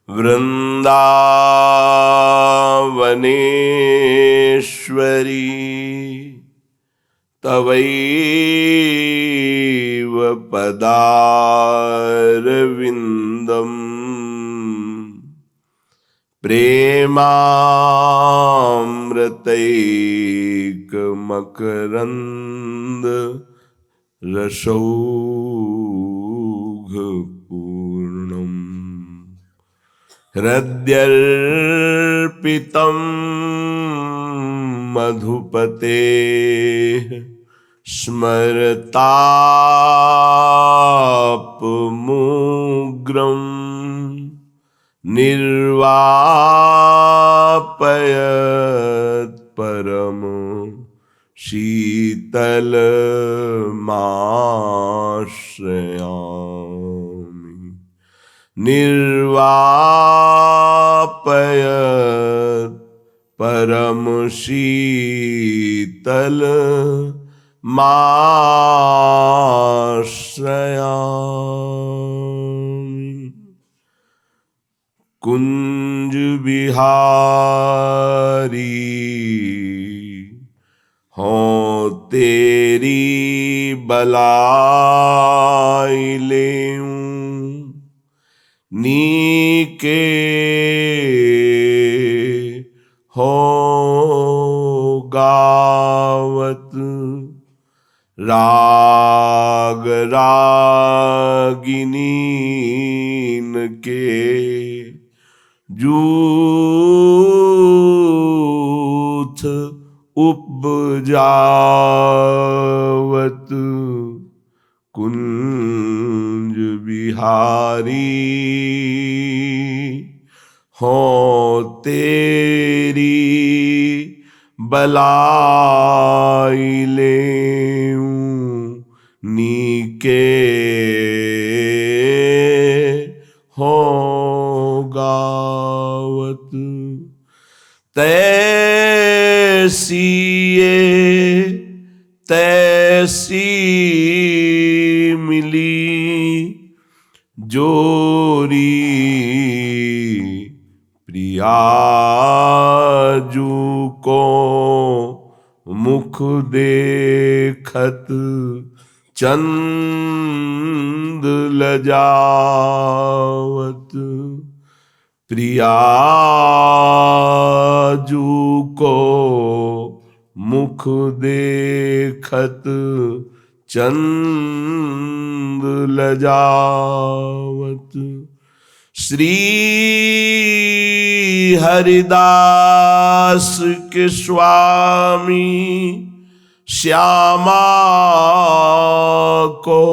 वृन्दावनेश्वरी तवैव पदारविन्दम् प्रेमामृतैकमकरन्द रसौघपूर्णम् हृद्यर्पितं मधुपतेः स्मरतापमुग्रम् निर्वापयत् परम शीतलमाश्रयामि निर्वापयत् परम शीतलमाश्रयामि। कुंज बिहारी हों तेरी बलाई लेऊं नीके हो गावत राग रागिनीन के जूथ उपजावत कुंज बिहारी हो तेरी बलाई लेऊं नीके हो गावत। तैसी ये तैसी मिली जोरी प्रियाजू को मुख देखत चंद लजावत प्रियाजू को मुख देखत चंद लजावत श्री हरिदास के स्वामी श्यामा को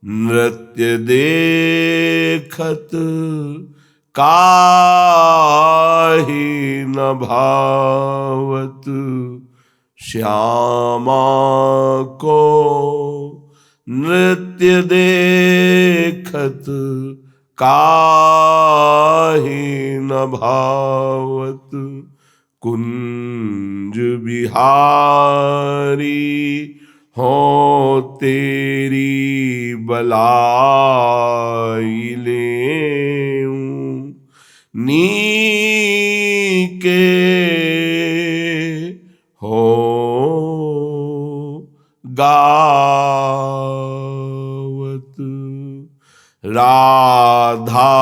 नृत्य देखत काहे न भावत श्यामा को नृत्य देखत काहे न भावत कुंज बिहारी हो तेरी बलाई लेऊं नीके हो गावत। राधा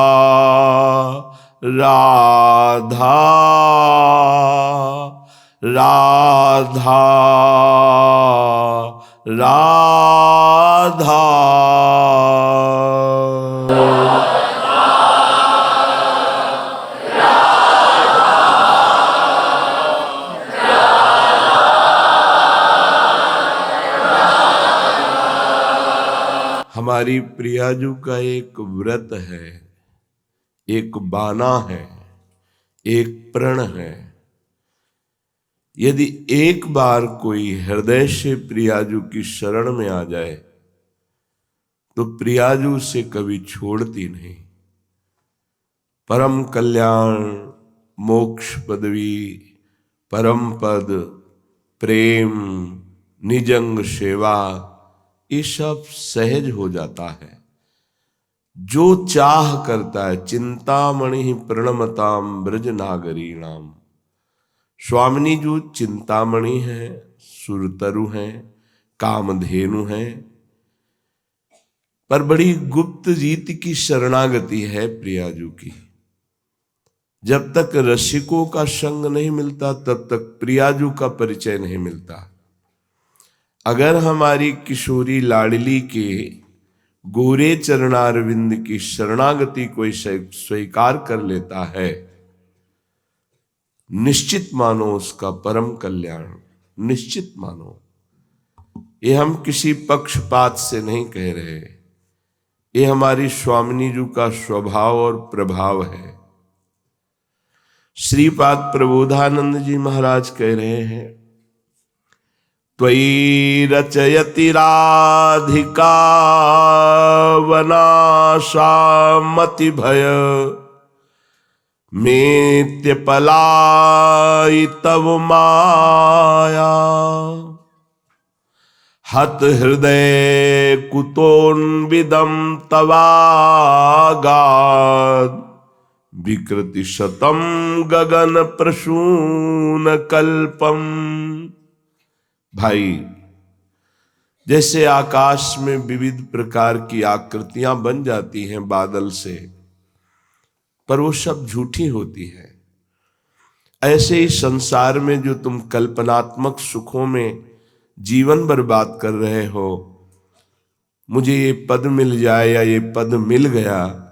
राधा राधा राधा हमारी प्रियाजू का एक व्रत है, एक बाना है, एक प्रण है। यदि एक बार कोई हृदय से प्रियाजू की शरण में आ जाए तो प्रियाजू से कभी छोड़ती नहीं। परम कल्याण, मोक्ष पदवी, परम पद, प्रेम, निजंग सेवा, ये सब सहज हो जाता है जो चाह करता है, चिंतामणि प्रणमताम ब्रज नागरीणाम। स्वामिनी जो चिंतामणि है, सुरतरु है, कामधेनु है, पर बड़ी गुप्त रीति की शरणागति है प्रियाजू की। जब तक रसिकों का संग नहीं मिलता तब तक प्रियाजू का परिचय नहीं मिलता। अगर हमारी किशोरी लाडली के गोरे चरणारविंद की शरणागति कोई स्वीकार कर लेता है, निश्चित मानो उसका परम कल्याण, निश्चित मानो। ये हम किसी पक्षपात से नहीं कह रहे, ये हमारी स्वामिनी जी का स्वभाव और प्रभाव है। श्रीपाद प्रबोधानंद जी महाराज कह रहे हैं, त्वयि रचयति राधिका वनाशामति भय मेत्य पलाई तव माया। हत हृदय कुतोन्विदम तवागाद विकृति शतम गगन प्रसून कल्पम। भाई, जैसे आकाश में विविध प्रकार की आकृतियां बन जाती हैं बादल से, पर वो सब झूठी होती है, ऐसे ही संसार में जो तुम कल्पनात्मक सुखों में जीवन बर्बाद कर रहे हो, मुझे ये पद मिल जाए या ये पद मिल गया,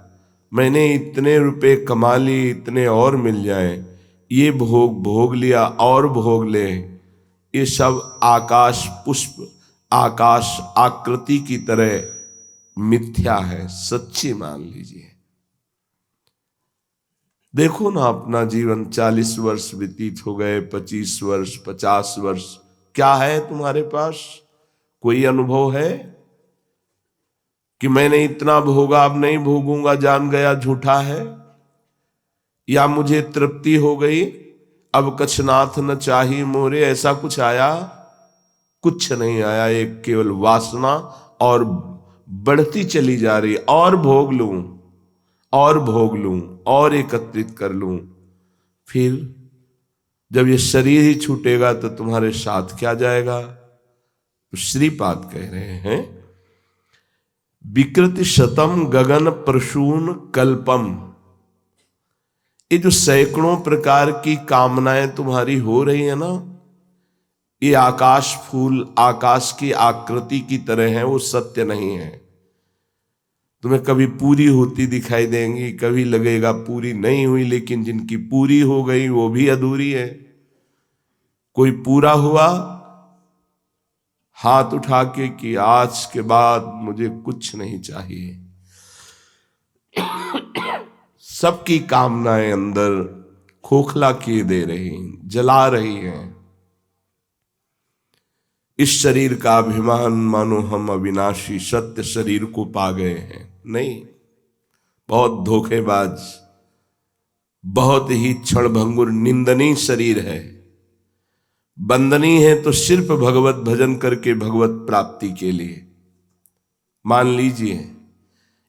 मैंने इतने रुपए कमा लिए, इतने और मिल जाए, ये भोग भोग लिया और भोग ले, ये सब आकाश पुष्प, आकाश आकृति की तरह मिथ्या है, सच्ची मान लीजिए। देखो ना, अपना जीवन 40 वर्ष व्यतीत हो गए, 25 वर्ष, 50 वर्ष, क्या है तुम्हारे पास? कोई अनुभव है कि मैंने इतना भोगा अब नहीं भोगूंगा, जान गया झूठा है? या मुझे तृप्ति हो गई अब कछनाथ न चाही मोरे, ऐसा कुछ आया? कुछ नहीं आया। एक केवल वासना और बढ़ती चली जा रही, और भोग लूं और भोग लूं और एकत्रित कर लूं। फिर जब ये शरीर ही छूटेगा तो तुम्हारे साथ क्या जाएगा? तो श्रीपाद कह रहे हैं, विकृति शतम गगन प्रसून कल्पम। ये जो सैकड़ों प्रकार की कामनाएं तुम्हारी हो रही है ना, ये आकाश फूल, आकाश की आकृति की तरह है, वो सत्य नहीं है। तुम्हें कभी पूरी होती दिखाई देंगी, कभी लगेगा पूरी नहीं हुई, लेकिन जिनकी पूरी हो गई वो भी अधूरी है। कोई पूरा हुआ, हाथ उठा के कि आज के बाद मुझे कुछ नहीं चाहिए। सबकी कामनाएं अंदर खोखला किए दे रही, जला रही हैं। इस शरीर का अभिमान मानो हम अविनाशी सत्य शरीर को पा गए हैं। नहीं, बहुत धोखेबाज, बहुत ही क्षणभंगुर निंदनीय शरीर है। बंदनी है तो सिर्फ भगवत भजन करके भगवत प्राप्ति के लिए। मान लीजिए,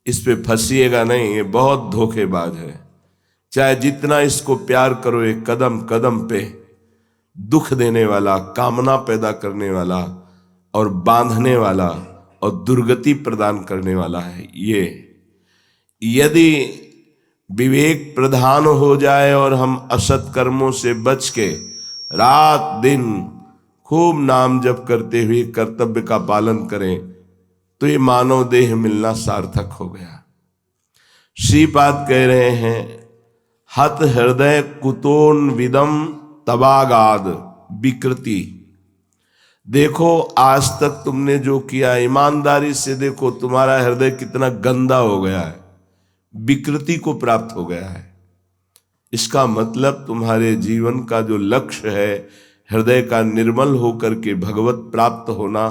इस पे फंसिएगा नहीं, ये बहुत धोखेबाज है। चाहे जितना इसको प्यार करो, ये कदम कदम पे दुख देने वाला, कामना पैदा करने वाला और बांधने वाला और दुर्गति प्रदान करने वाला है। ये यदि विवेक प्रधान हो जाए और हम असत कर्मों से बच के रात दिन खूब नाम जप करते हुए कर्तव्य का पालन करें, तो ये मानव देह मिलना सार्थक हो गया। श्रीपाद कह रहे हैं, हत हृदय कुतोन विदम तबागाद विकृति। देखो, आज तक तुमने जो किया, ईमानदारी से देखो, तुम्हारा हृदय कितना गंदा हो गया है, विकृति को प्राप्त हो गया है। इसका मतलब तुम्हारे जीवन का जो लक्ष्य है, हृदय का निर्मल होकर के भगवत प्राप्त होना,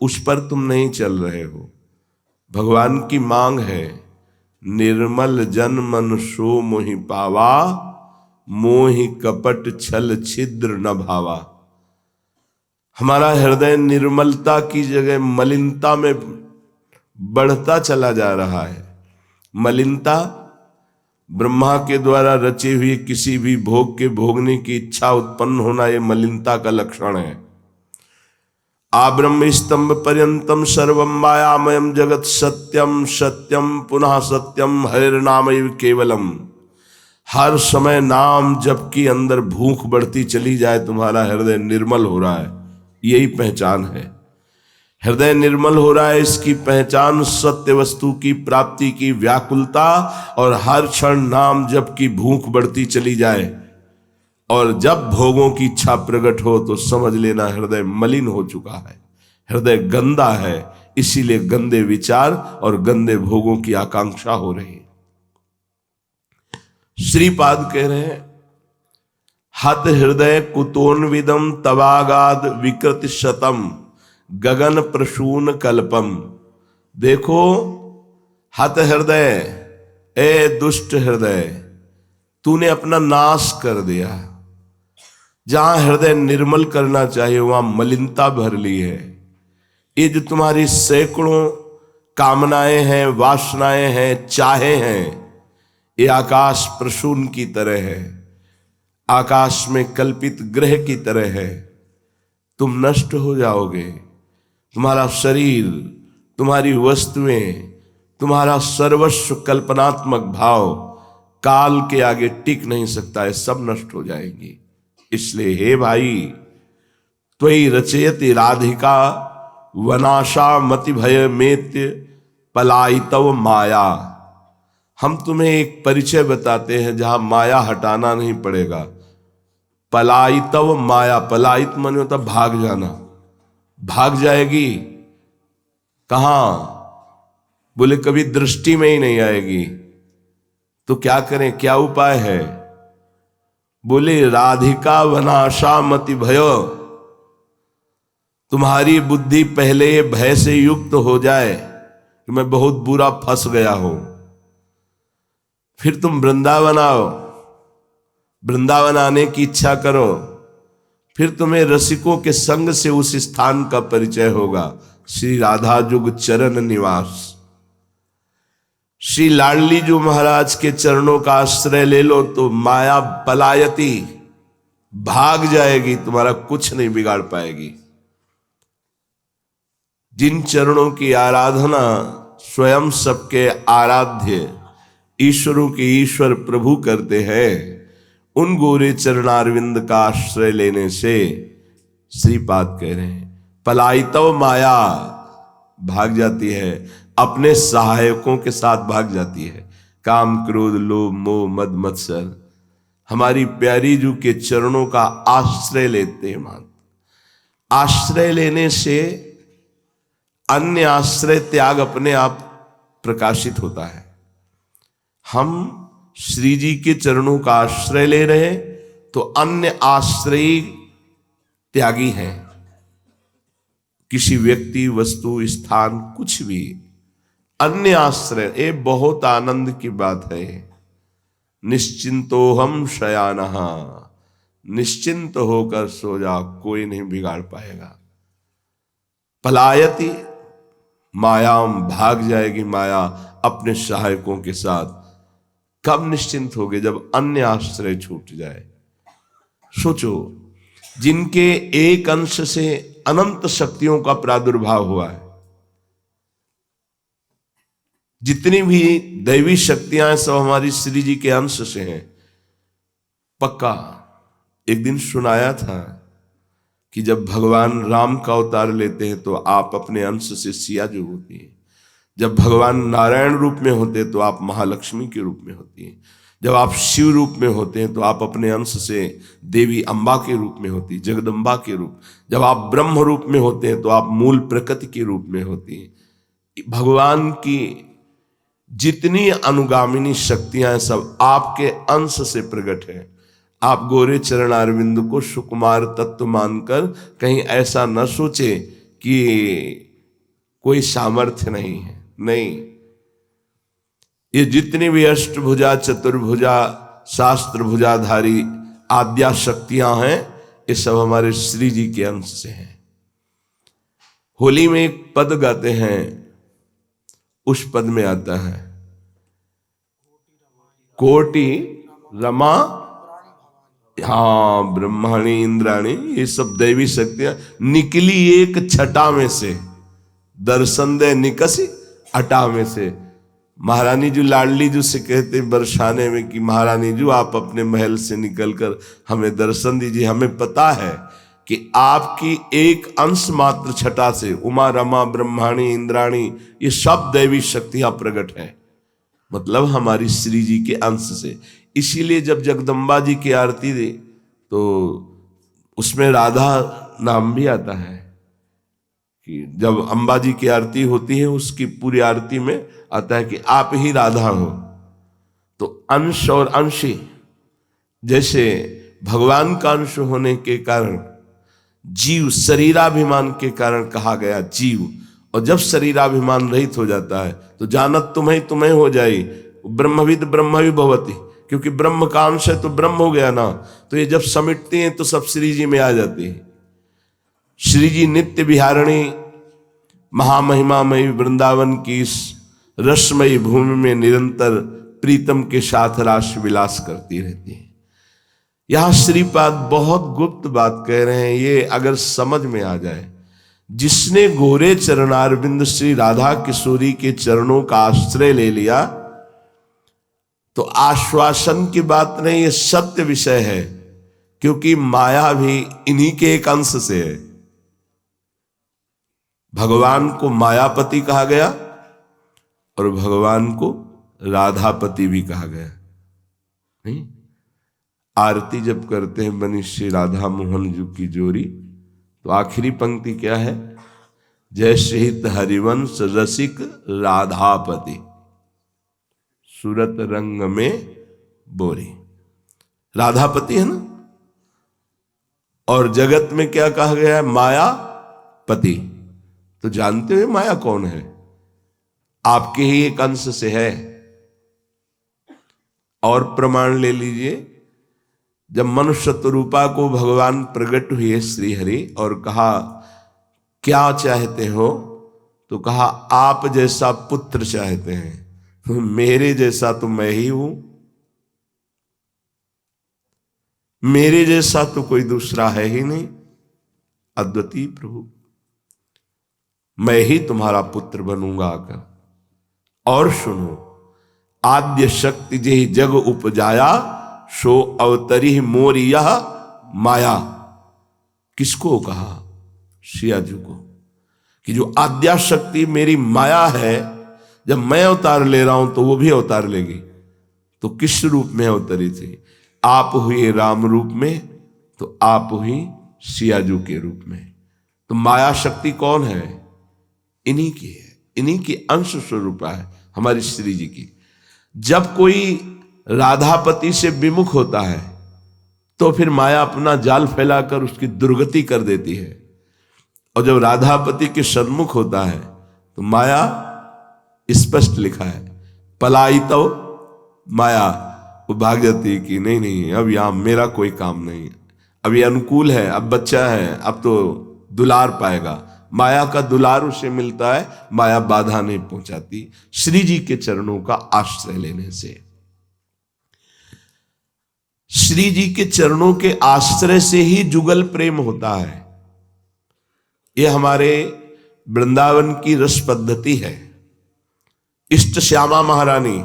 उस पर तुम नहीं चल रहे हो। भगवान की मांग है, निर्मल जन मन सो मोहि पावा, मोहि कपट छल छिद्र न भावा। हमारा हृदय निर्मलता की जगह मलिनता में बढ़ता चला जा रहा है। मलिनता ब्रह्मा के द्वारा रचे हुए किसी भी भोग के भोगने की इच्छा उत्पन्न होना, यह मलिनता का लक्षण है। आब्रह्म स्तंभ पर्यंतम सर्वम मायामयम जगत सत्यम सत्यम पुनः सत्यम हरिर्नामैव केवलम। हर समय नाम जप की अंदर भूख बढ़ती चली जाए, तुम्हारा हृदय निर्मल हो रहा है, यही पहचान है। हृदय निर्मल हो रहा है, इसकी पहचान सत्य वस्तु की प्राप्ति की व्याकुलता और हर क्षण नाम जप की भूख बढ़ती चली जाए, और जब भोगों की इच्छा प्रकट हो तो समझ लेना हृदय मलिन हो चुका है, हृदय गंदा है। इसीलिए गंदे विचार और गंदे भोगों की आकांक्षा हो रही है। श्रीपाद कह रहे हैं, हत हृदय कुतोन्विदम तवागाद विकृत शतम गगन प्रसून कल्पम। देखो हत हृदय, ए दुष्ट हृदय, तूने अपना नाश कर दिया। जहां हृदय निर्मल करना चाहिए वहां मलिनता भर ली है। ये जो तुम्हारी सैकड़ों कामनाएं हैं, वासनाएं हैं, चाहे हैं, ये आकाश प्रसून की तरह है, आकाश में कल्पित ग्रह की तरह है। तुम नष्ट हो जाओगे। तुम्हारा शरीर, तुम्हारी वस्तुएं, तुम्हारा सर्वस्व कल्पनात्मक भाव काल के आगे टिक नहीं सकता है, सब नष्ट हो जाएंगी। इसलिए हे भाई, त्वयि रचयति राधिका वनाशा मति भय मेत्य पलायितव माया। हम तुम्हें एक परिचय बताते हैं जहां माया हटाना नहीं पड़ेगा। पलायितव माया, पलायित माने होता भाग जाना। भाग जाएगी कहां? बोले कभी दृष्टि में ही नहीं आएगी। तो क्या करें, क्या उपाय है? बोले राधिका वनाशा मति भयो। तुम्हारी बुद्धि पहले भय से युक्त हो जाए कि मैं बहुत बुरा फंस गया हूं, फिर तुम वृंदावन आओ, वृंदावन आने की इच्छा करो, फिर तुम्हें रसिकों के संग से उस स्थान का परिचय होगा। श्री राधा जुग चरण निवास, श्री लाडली जो महाराज के चरणों का आश्रय ले लो तो माया पलायती, भाग जाएगी, तुम्हारा कुछ नहीं बिगाड़ पाएगी। जिन चरणों की आराधना स्वयं सबके आराध्य ईश्वरों के ईश्वर प्रभु करते हैं, उन गोरे चरणारविंद का आश्रय लेने से श्रीपाद कह रहे हैं पलायितव माया, भाग जाती है, अपने सहायकों के साथ भाग जाती है। काम क्रोध लोभ मोह मद मत्सर हमारी प्यारी जू के चरणों का आश्रय लेते हैं। आश्रय लेने से अन्य आश्रय त्याग अपने आप प्रकाशित होता है। हम श्री जी के चरणों का आश्रय ले रहे हैं तो अन्य आश्रयी त्यागी हैं। किसी व्यक्ति, वस्तु, स्थान, कुछ भी अन्य आश्रय, ये बहुत आनंद की बात है। निश्चिंतो हम शयानः, निश्चिंत होकर सो जा, कोई नहीं बिगाड़ पाएगा। पलायति मायाम, भाग जाएगी माया अपने सहायकों के साथ। कब निश्चिंत होगे? जब अन्य आश्रय छूट जाए। सोचो, जिनके एक अंश से अनंत शक्तियों का प्रादुर्भाव हुआ है, जितनी भी दैवी शक्तियां सब हमारी श्री जी के अंश से हैं। पक्का एक दिन सुनाया था कि जब भगवान राम का अवतार लेते हैं तो आप अपने अंश से सिया जो होती है, जब भगवान नारायण रूप में होते हैं तो आप महालक्ष्मी के रूप में होती हैं, जब आप शिव रूप में होते हैं तो आप अपने अंश से देवी अम्बा के रूप में होती है, जगदम्बा के रूप, जब आप ब्रह्म रूप में होते हैं तो आप मूल प्रकृति के रूप में होती हैं। भगवान की जितनी अनुगामिनी शक्तियां सब आपके अंश से प्रकट है। आप गोरे चरण अरविंद को सुकुमार तत्व मानकर कहीं ऐसा न सोचे कि कोई सामर्थ्य नहीं है। नहीं, ये जितनी भी अष्टभुजा, चतुर्भुजा, शास्त्र भुजाधारी आद्या शक्तियां हैं, ये सब हमारे श्री जी के अंश से हैं। होली में एक पद गाते हैं, उस पद में आता है कोटि रमा, हाँ ब्रह्माणी इंद्राणी, ये सब दैवी शक्तियां निकली एक छटा में से, दर्शन दे निकसी अटा में से। महारानी जी लाडली जी से कहते हैं बरसाने में कि महारानी जी आप अपने महल से निकलकर हमें दर्शन दीजिए, हमें पता है कि आपकी एक अंश मात्र छटा से उमा रमा ब्रह्माणी इंद्राणी ये सब दैवी शक्तियां प्रकट है, मतलब हमारी श्री जी के अंश से। इसीलिए जब जगदम्बा जी की आरती दी तो उसमें राधा नाम भी आता है कि जब अम्बा जी की आरती होती है उसकी पूरी आरती में आता है कि आप ही राधा हो। तो अंश और अंशी, जैसे भगवान का अंश होने के कारण जीव शरीराभिमान के कारण कहा गया जीव, और जब शरीराभिमान रहित हो जाता है तो जानत तुम्हें तुम्हें हो जाए, ब्रह्मविद ब्रह्म भी भवती, क्योंकि ब्रह्म का अंश है तो ब्रह्म हो गया ना। तो ये जब समिटते हैं तो सब श्री जी में आ जाती है। श्री जी नित्य विहारिणी महामहिमामयी वृंदावन की इस रसमयी भूमि में निरंतर प्रीतम के साथ रास विलास करती रहती है। यहां श्रीपाद बहुत गुप्त बात कह रहे हैं, ये अगर समझ में आ जाए, जिसने गोरे चरणारविंद श्री राधा किशोरी के चरणों का आश्रय ले लिया तो आश्वासन की बात नहीं, ये सत्य विषय है, क्योंकि माया भी इन्हीं के एक अंश से है। भगवान को मायापति कहा गया और भगवान को राधापति भी कहा गया। नहीं, आरती जब करते हैं बनी श्री राधा मोहन जी की जोरी, तो आखिरी पंक्ति क्या है? जय श्रीत हरिवंश रसिक राधापति, सूरत रंग में बोरी। राधापति है ना। और जगत में क्या कहा गया है? मायापति। तो जानते हुए माया कौन है? आपके ही एक अंश से है। और प्रमाण ले लीजिए, जब मनुष्य रूपा को भगवान प्रकट हुए श्री हरि और कहा क्या चाहते हो, तो कहा आप जैसा पुत्र चाहते हैं, तो मेरे जैसा तो मैं ही हूं, मेरे जैसा तो कोई दूसरा है ही नहीं, अद्वितीय प्रभु, मैं ही तुम्हारा पुत्र बनूंगा आकर। और सुनो, आद्य शक्ति जेहि जग उपजाया, सो अवतरी मोरी यह माया। किसको कहा? सियाजू को, कि जो आद्या शक्ति मेरी माया है, जब मैं अवतार ले रहा हूं तो वो भी अवतार लेगी। तो किस रूप में अवतरी थी? आप हुए राम रूप में, तो आप हुई सियाजू के रूप में। तो माया शक्ति कौन है? इन्हीं की है, इन्हीं की अंश स्वरूपा है हमारी श्री जी की। जब कोई राधापति से विमुख होता है तो फिर माया अपना जाल फैलाकर उसकी दुर्गति कर देती है, और जब राधापति के सन्मुख होता है तो माया, स्पष्ट लिखा है, पलायितो माया, वो भाग जाती है कि नहीं नहीं अब यहां मेरा कोई काम नहीं, अब ये अनुकूल है, अब बच्चा है, अब तो दुलार पाएगा। माया का दुलार उसे मिलता है, माया बाधा नहीं पहुंचाती श्री जी के चरणों का आश्रय लेने से। श्री जी के चरणों के आश्रय से ही जुगल प्रेम होता है। यह हमारे वृंदावन की रस पद्धति है। इष्ट श्यामा महारानी,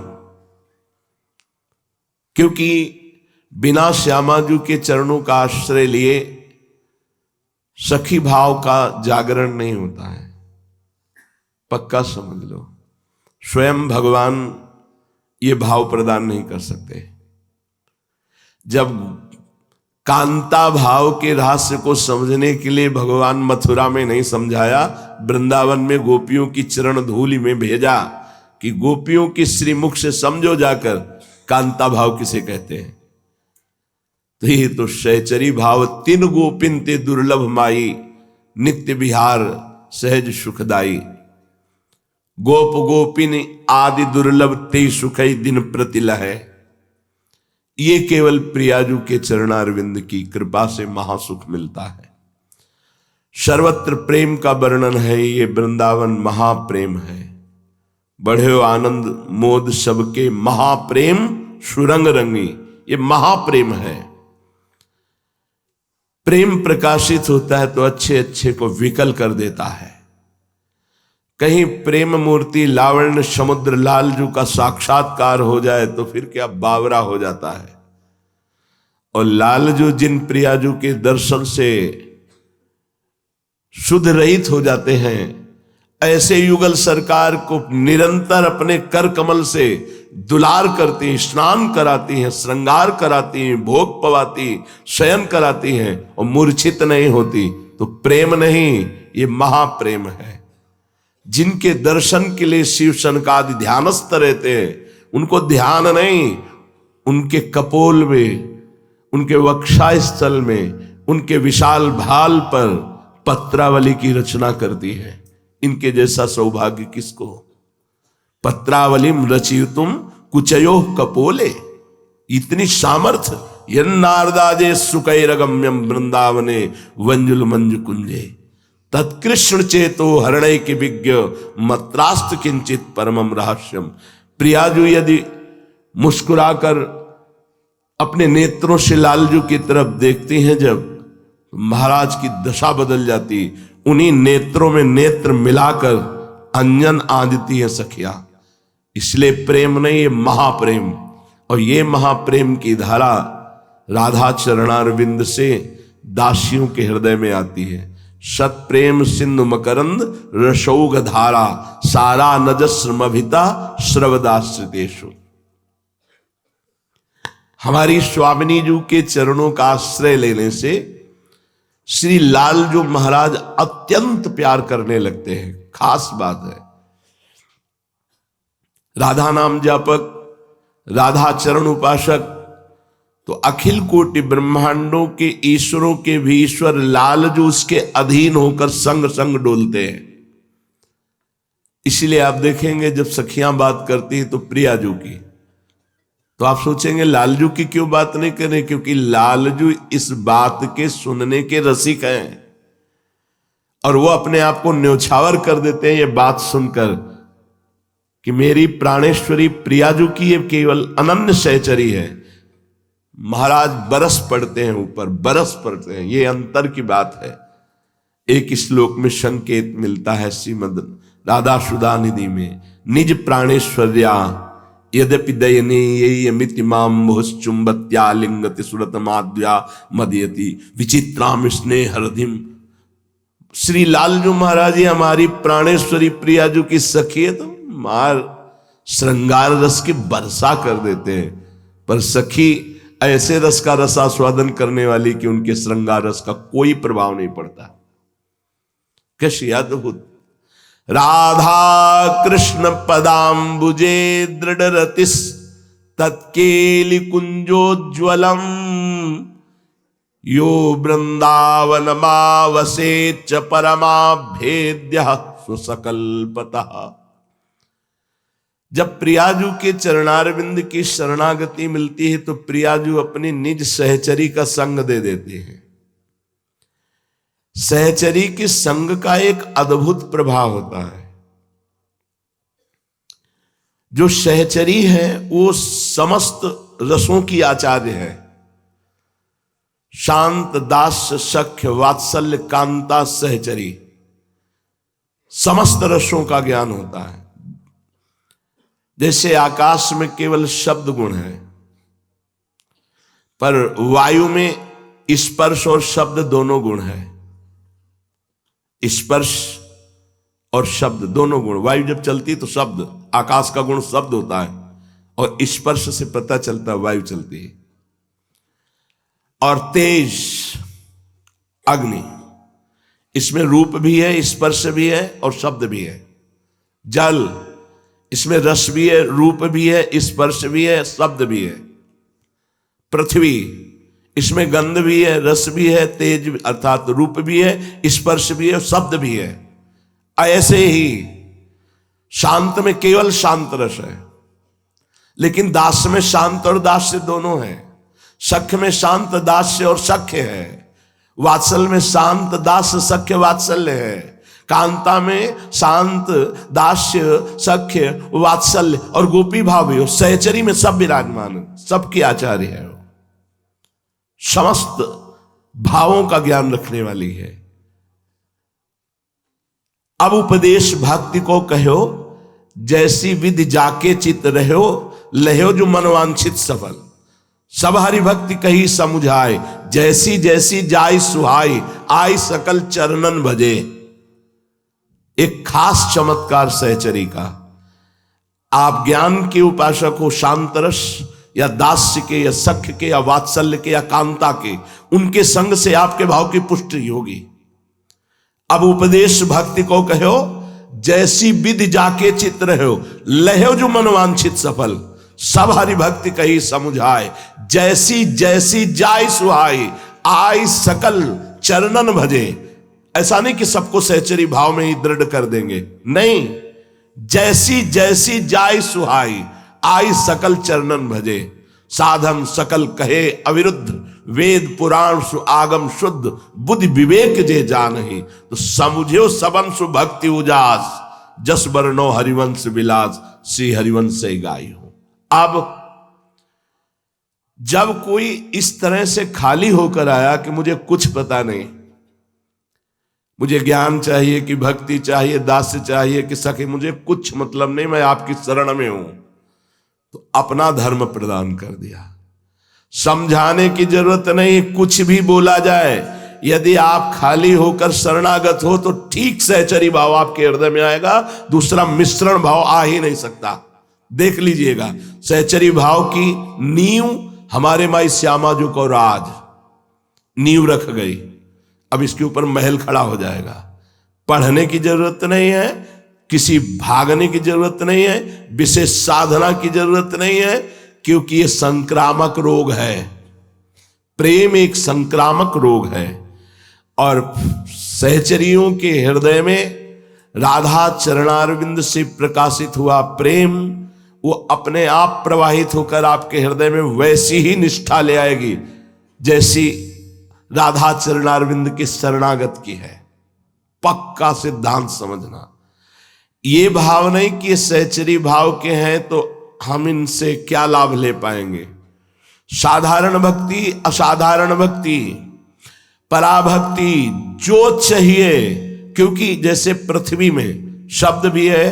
क्योंकि बिना श्यामा जी के चरणों का आश्रय लिए सखी भाव का जागरण नहीं होता है, पक्का समझ लो। स्वयं भगवान ये भाव प्रदान नहीं कर सकते। जब कांता भाव के रहस्य को समझने के लिए भगवान मथुरा में नहीं समझाया, वृंदावन में गोपियों की चरण धूलि में भेजा कि गोपियों की श्रीमुख से समझो जाकर कांता भाव किसे कहते हैं। तो ये तो सहचरी भाव, तीन गोपिन ते दुर्लभ माई, नित्य विहार सहज सुखदाई, गोप गोपिन आदि दुर्लभ ते सुखई दिन प्रतिलह है। ये केवल प्रियाजू के चरणारविंद की कृपा से महासुख मिलता है। सर्वत्र प्रेम का वर्णन है, ये वृंदावन महाप्रेम है। बढ़े आनंद मोद सबके महाप्रेम सुरंग रंगी। ये महाप्रेम है। प्रेम प्रकाशित होता है तो अच्छे अच्छे को विकल कर देता है। कहीं प्रेम मूर्ति लावण्य समुद्र लालजू का साक्षात्कार हो जाए तो फिर क्या बावरा हो जाता है। और लालजू जिन प्रियाजू के दर्शन से शुद्ध रहित हो जाते हैं, ऐसे युगल सरकार को निरंतर अपने कर कमल से दुलार करती हैं, स्नान कराती हैं, श्रृंगार कराती हैं, भोग पवाती, शयन कराती हैं और मूर्छित नहीं होती। तो प्रेम नहीं, ये महाप्रेम है। जिनके दर्शन के लिए शिव सनकादि ध्यानस्थ रहते हैं, उनको ध्यान नहीं, उनके कपोल में, उनके वक्षा स्थल में, उनके विशाल भाल पर पत्रावली की रचना करती है। इनके जैसा सौभाग्य किसको। पत्रावलिम रचितुम कुचयो कपोले। इतनी सामर्थ्य। यन्नारदाजे सुकैरगम्यम वृंदावने वंजुल मंजु कुंजे तत्कृष्ण चेतो हरणय के विज्ञ मत्रास्त किंचित परमम रहस्यम। प्रियाजू यदि मुस्कुराकर अपने नेत्रों से लालजू की तरफ देखती हैं, जब महाराज की दशा बदल जाती। उन्हीं नेत्रों में नेत्र मिलाकर अंजन आंधती है सखिया। इसलिए प्रेम नहीं, ये महाप्रेम। और ये महाप्रेम की धारा राधा चरणारविंद से दासियों के हृदय में आती है। सत प्रेम सिंधु मकरंद रसौघ धारा सारा नजस्रमभिता श्रवदाश्रितेषु। हमारी स्वामिनी जी के चरणों का आश्रय लेने से श्री लालजू महाराज अत्यंत प्यार करने लगते हैं। खास बात है। राधा नाम जापक, राधा चरण उपासक तो अखिल कोटि ब्रह्मांडों के ईश्वरों के भी ईश्वर लालजू उसके अधीन होकर संग संग डोलते हैं। इसलिए आप देखेंगे जब सखियां बात करती हैं तो प्रियाजू की, तो आप सोचेंगे लालजू की क्यों बात नहीं करें, क्योंकि लालजू इस बात के सुनने के रसिक हैं और वो अपने आप को न्योछावर कर देते हैं ये बात सुनकर कि मेरी प्राणेश्वरी प्रियाजू की ये केवल अनन्य सहचरी है। महाराज बरस पड़ते हैं, ऊपर बरस पड़ते हैं। ये अंतर की बात है। एक श्लोक में संकेत मिलता है श्रीमद राधा सुधा निधि में, निज प्राणेश्वर्या यद्यपि दयनीयमिति मां चुंबत्यालिंगति सुरत माध्या मदयति विचित्राम स्नेहरधिम। श्री लालजू महाराज हमारी प्राणेश्वरी प्रियाजू की सखी है तो मार श्रृंगार रस की वर्षा कर देते हैं। पर सखी ऐसे रस का रसास्वादन करने वाली कि उनके श्रृंगार रस का कोई प्रभाव नहीं पड़ता। कैसी अद्भुत। राधा कृष्ण पदाम्बुजे दृढ़रतिस तत्केलि कुंजोज्वलम यो वृंदावन मावसे च परमाभेद्य सुसकल्पतः। जब प्रियाजू के चरणारविंद की शरणागति मिलती है तो प्रियाजू अपनी निज सहचरी का संग दे देते हैं। सहचरी के संग का एक अद्भुत प्रभाव होता है। जो सहचरी है वो समस्त रसों की आचार्य है। शांत दास्य सख्य वात्सल्य कांता सहचरी, समस्त रसों का ज्ञान होता है। जैसे आकाश में केवल शब्द गुण है, पर वायु में स्पर्श और शब्द दोनों गुण है। स्पर्श और शब्द दोनों गुण। वायु जब चलती तो शब्द, आकाश का गुण शब्द होता है और स्पर्श से पता चलता है वायु चलती है। और तेज अग्नि, इसमें रूप भी है, स्पर्श भी है और शब्द भी है। जल, इसमें रस भी है, रूप भी है, स्पर्श भी है, शब्द भी है। पृथ्वी, इसमें गंध भी है, रस भी है, तेज अर्थात रूप भी है, स्पर्श भी है, शब्द भी है। ऐसे ही शांत में केवल शांत रस है, लेकिन दास में शांत और दास्य दोनों है। सख्य में शांत दास्य और सख्य है। वात्सल में शांत दास्य सख्य वात्सल्य है। कांता में शांत, दास्य, सख्य, वात्सल्य और गोपी भाव भी हो। सहचरी में सब विराजमान है, सबकी आचार्य है, वो समस्त भावों का ज्ञान रखने वाली है। अब उपदेश भक्ति को कहो, जैसी विधि जाके चित रहो, लहो जो मनवांछित सफल। सब हरि भक्ति कही समुझाए, जैसी जैसी जाय सुहाई, आई सकल चरणन भजे। एक खास चमत्कार सहचरी का। आप ज्ञान के उपासक हो, शांतरस या दास्य के या सख्य के या वात्सल्य के या कांता के, उनके संग से आपके भाव की पुष्टि होगी। अब उपदेश भक्ति को कहो, जैसी विधि जाके चित रहो, लहो जो मनवांछित सफल। सब हरि भक्ति कही समुझाए, जैसी जैसी जाय सुहाई, आई सकल चरणन भजे। ऐसा नहीं कि सबको सहचरी भाव में ही दृढ़ कर देंगे, नहीं, जैसी जैसी जाय सुहाई, आई सकल चरणन भजे। साधन सकल कहे अविरुद्ध, वेद पुराण सु आगम शुद्ध, बुद्धि विवेक जे जानहि। तो समुझो सबन सु भक्ति उजास, जस बरनो हरिवंश विलास, श्री हरिवंश से गाई हो। अब जब कोई इस तरह से खाली होकर आया कि मुझे कुछ पता नहीं, मुझे ज्ञान चाहिए कि भक्ति चाहिए, दास्य चाहिए कि सखी, मुझे कुछ मतलब नहीं, मैं आपकी शरण में हूं, तो अपना धर्म प्रदान कर दिया। समझाने की जरूरत नहीं, कुछ भी बोला जाए। यदि आप खाली होकर शरणागत हो तो ठीक सहचरी भाव आपके हृदय में आएगा, दूसरा मिश्रण भाव आ ही नहीं सकता। देख लीजिएगा, सहचरी भाव की नींव हमारे माई श्यामा जी को राज नींव रख गई। अब इसके ऊपर महल खड़ा हो जाएगा। पढ़ने की जरूरत नहीं है, किसी भागने की जरूरत नहीं है, विशेष साधना की जरूरत नहीं है, क्योंकि ये संक्रामक रोग है। प्रेम एक संक्रामक रोग है। और सहचरियों के हृदय में राधा चरणारविंद से प्रकाशित हुआ प्रेम, वो अपने आप प्रवाहित होकर आपके हृदय में वैसी ही निष्ठा ले आएगी जैसी राधा चरणारविंद के शरणागत की है। पक्का सिद्धांत समझना। ये भाव नहीं कि ये सहचरी भाव के हैं तो हम इनसे क्या लाभ ले पाएंगे। साधारण भक्ति, असाधारण भक्ति, पराभक्ति, जो चाहिए, क्योंकि जैसे पृथ्वी में शब्द भी है,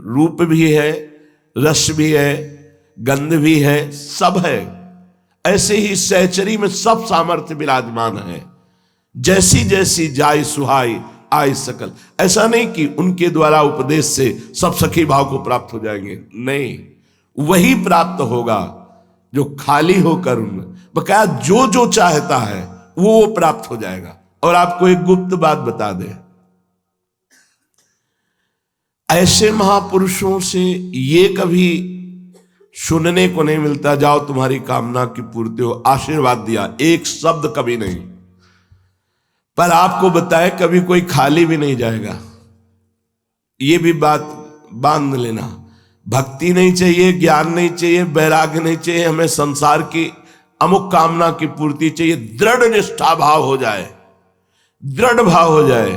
रूप भी है, रस भी है, गंध भी है, सब है, ऐसे ही सहचरी में सब सामर्थ्य विराजमान है। जैसी जैसी जाय सुहाई, आई सकल। ऐसा नहीं कि उनके द्वारा उपदेश से सब सखी भाव को प्राप्त हो जाएंगे, नहीं, वही प्राप्त होगा जो खाली होकर उनमें बकाया जो जो चाहता है वो प्राप्त हो जाएगा। और आपको एक गुप्त बात बता दे, ऐसे महापुरुषों से ये कभी सुनने को नहीं मिलता, जाओ तुम्हारी कामना की पूर्ति हो, आशीर्वाद दिया, एक शब्द कभी नहीं। पर आपको बताए, कभी कोई खाली भी नहीं जाएगा। ये भी बात बांध लेना। भक्ति नहीं चाहिए, ज्ञान नहीं चाहिए, वैराग्य नहीं चाहिए, हमें संसार की अमुक कामना की पूर्ति चाहिए। दृढ़ निष्ठा भाव हो जाए, दृढ़ भाव हो जाए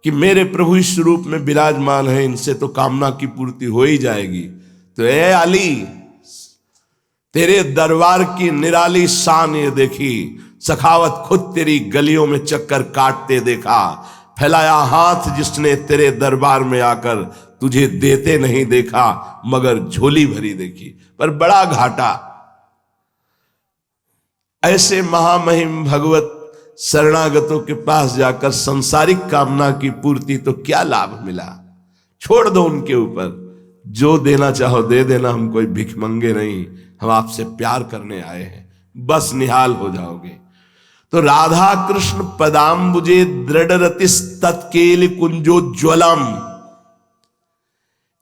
कि मेरे प्रभु इस रूप में विराजमान है, इनसे तो कामना की पूर्ति हो ही जाएगी। तो ए अली, तेरे दरबार की निराली शान ये देखी, सखावत खुद तेरी गलियों में चक्कर काटते देखा, फैलाया हाथ जिसने तेरे दरबार में आकर, तुझे देते नहीं देखा मगर झोली भरी देखी। पर बड़ा घाटा। ऐसे महामहिम भगवत शरणागतों के पास जाकर संसारिक कामना की पूर्ति तो क्या लाभ मिला। छोड़ दो उनके ऊपर, जो देना चाहो दे देना, हम कोई भिखमंगे नहीं, हम आपसे प्यार करने आए हैं, बस निहाल हो जाओगे। तो राधा कृष्ण पदाम्बुजे दृढ़ रतिस तत्केल कुंजो ज्वलम।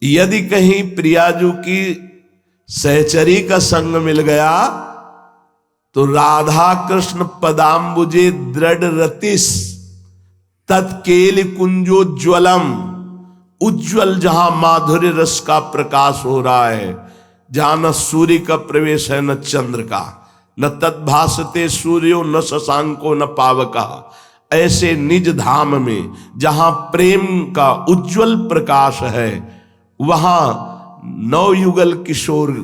यदि कहीं प्रियाजू की सहचरी का संग मिल गया तो राधा कृष्ण पदाम्बुजे दृढ़ रतिस तत्केल कुंजो ज्वलम। उज्ज्वल जहां माधुर्य रस का प्रकाश हो रहा है, जहां न सूर्य का प्रवेश है न चंद्र का, न तद्भासते सूर्यो न शशांको न पावका, ऐसे निज धाम में जहां प्रेम का उज्जवल प्रकाश है, वहां नवयुगल किशोर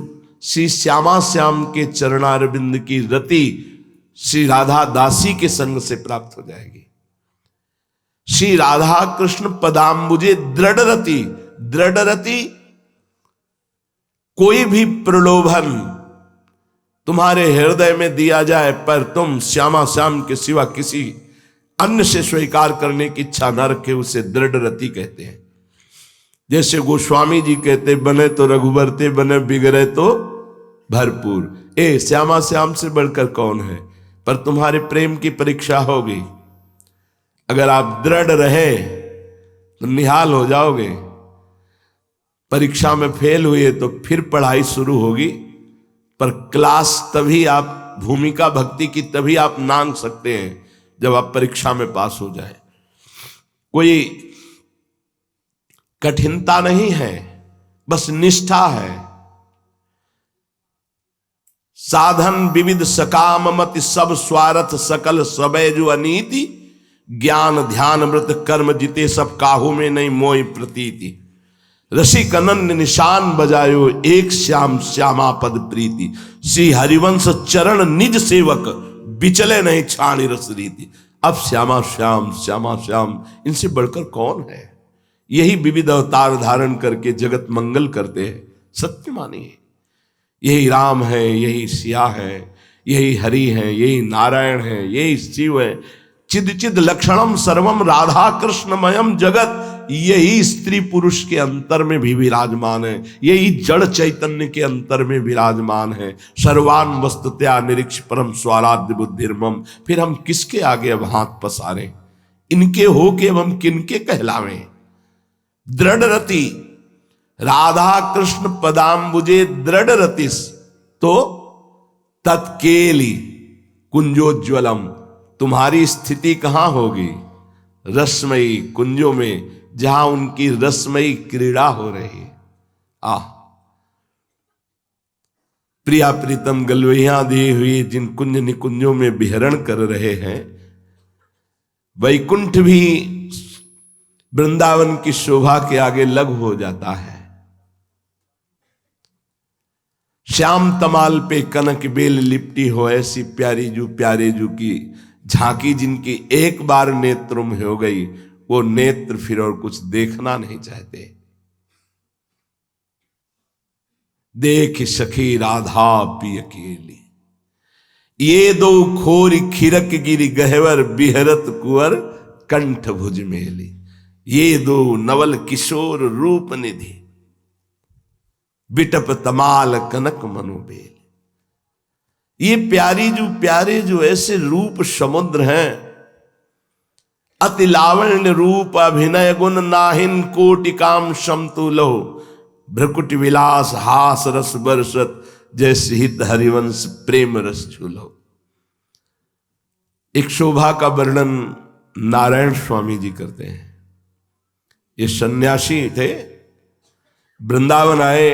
श्री श्यामा श्याम के चरणारविंद की रति श्री राधा दासी के संग से प्राप्त हो जाएगी। श्री राधा कृष्ण पदाम्बुजे दृढ़ रति, दृढ़ रति कोई भी प्रलोभन तुम्हारे हृदय में दिया जाए पर तुम श्यामा श्याम के सिवा किसी अन्य से स्वीकार करने की इच्छा न रखे, उसे दृढ़ रति कहते हैं। जैसे गोस्वामी जी कहते, बने तो रघुबर ते, बने बिगड़े तो भरपूर। ए श्यामा श्याम से बढ़कर कौन है, पर तुम्हारे प्रेम की परीक्षा होगी। अगर आप दृढ़ रहे तो निहाल हो जाओगे, परीक्षा में फेल हुए तो फिर पढ़ाई शुरू होगी, पर क्लास तभी आप, भूमिका भक्ति की तभी आप नांग सकते हैं जब आप परीक्षा में पास हो जाए। कोई कठिनता नहीं है, बस निष्ठा है। साधन विविध सकाम मति सब स्वार्थ सकल सबे जो अनीति, ज्ञान ध्यान मृत कर्म जिते सब काहू में नहीं मोहि प्रतीति। रसिक अनन्य निशान बजायो एक श्याम श्यामा पद प्रीति, श्री हरिवंश चरण निज सेवक बिचले नहीं छाणी रस रीति। अब श्यामा श्याम श्यामा श्याम इनसे बढ़कर कौन है। यही विविध अवतार धारण करके जगत मंगल करते हैं, सत्य मानिए। यही राम है, यही सिया है, यही हरि है, यही नारायण है, यही शिव है। चिद चिद लक्षणम सर्वम राधा कृष्णमयम जगत, यही स्त्री पुरुष के अंतर में भी विराजमान है, यही जड़ चैतन्य के अंतर में विराजमान है। सर्वान वस्तुतया निरीक्ष परम स्वाराध्य बुद्धिर्मम। फिर हम किसके आगे अब हाथ पसारें, इनके हो के अब हम किनके कहलावें। दृढ़ रति राधा कृष्ण पदाम्बुजे दृढ़ रतिस, तो तत्केली कुंजोज्वलम, तुम्हारी स्थिति कहां होगी, रसमयी कुंजों में जहां उनकी रसमयी क्रीड़ा हो रही है। प्रिया प्रीतम गलवैया दी हुई जिन कुंज निकुंजों में विहरण कर रहे हैं, वैकुंठ भी वृंदावन की शोभा के आगे लघु हो जाता है। श्याम तमाल पे कनक बेल लिपटी हो, ऐसी प्यारी जू प्यारे जू की झांकी जिनकी एक बार नेत्रों में हो गई, वो नेत्र फिर और कुछ देखना नहीं चाहते। देख सखी राधा पी अकेली, ये दो खोरी खिरक गिरी गहवर बिहरत कुंवर कंठ भुज मेली। ये दो नवल किशोर रूप निधि बिटप तमाल कनक मनोबेल। ये प्यारे जो ऐसे रूप समुद्र हैं, अति लावण्य रूप अभिनय गुण नाहिन कोटि काम समतुलो। भ्रकुट विलास हास रस बरसत जैसे हित हरिवंश प्रेम रस झूलो। एक शोभा का वर्णन नारायण स्वामी जी करते हैं। ये सन्यासी थे, वृंदावन आए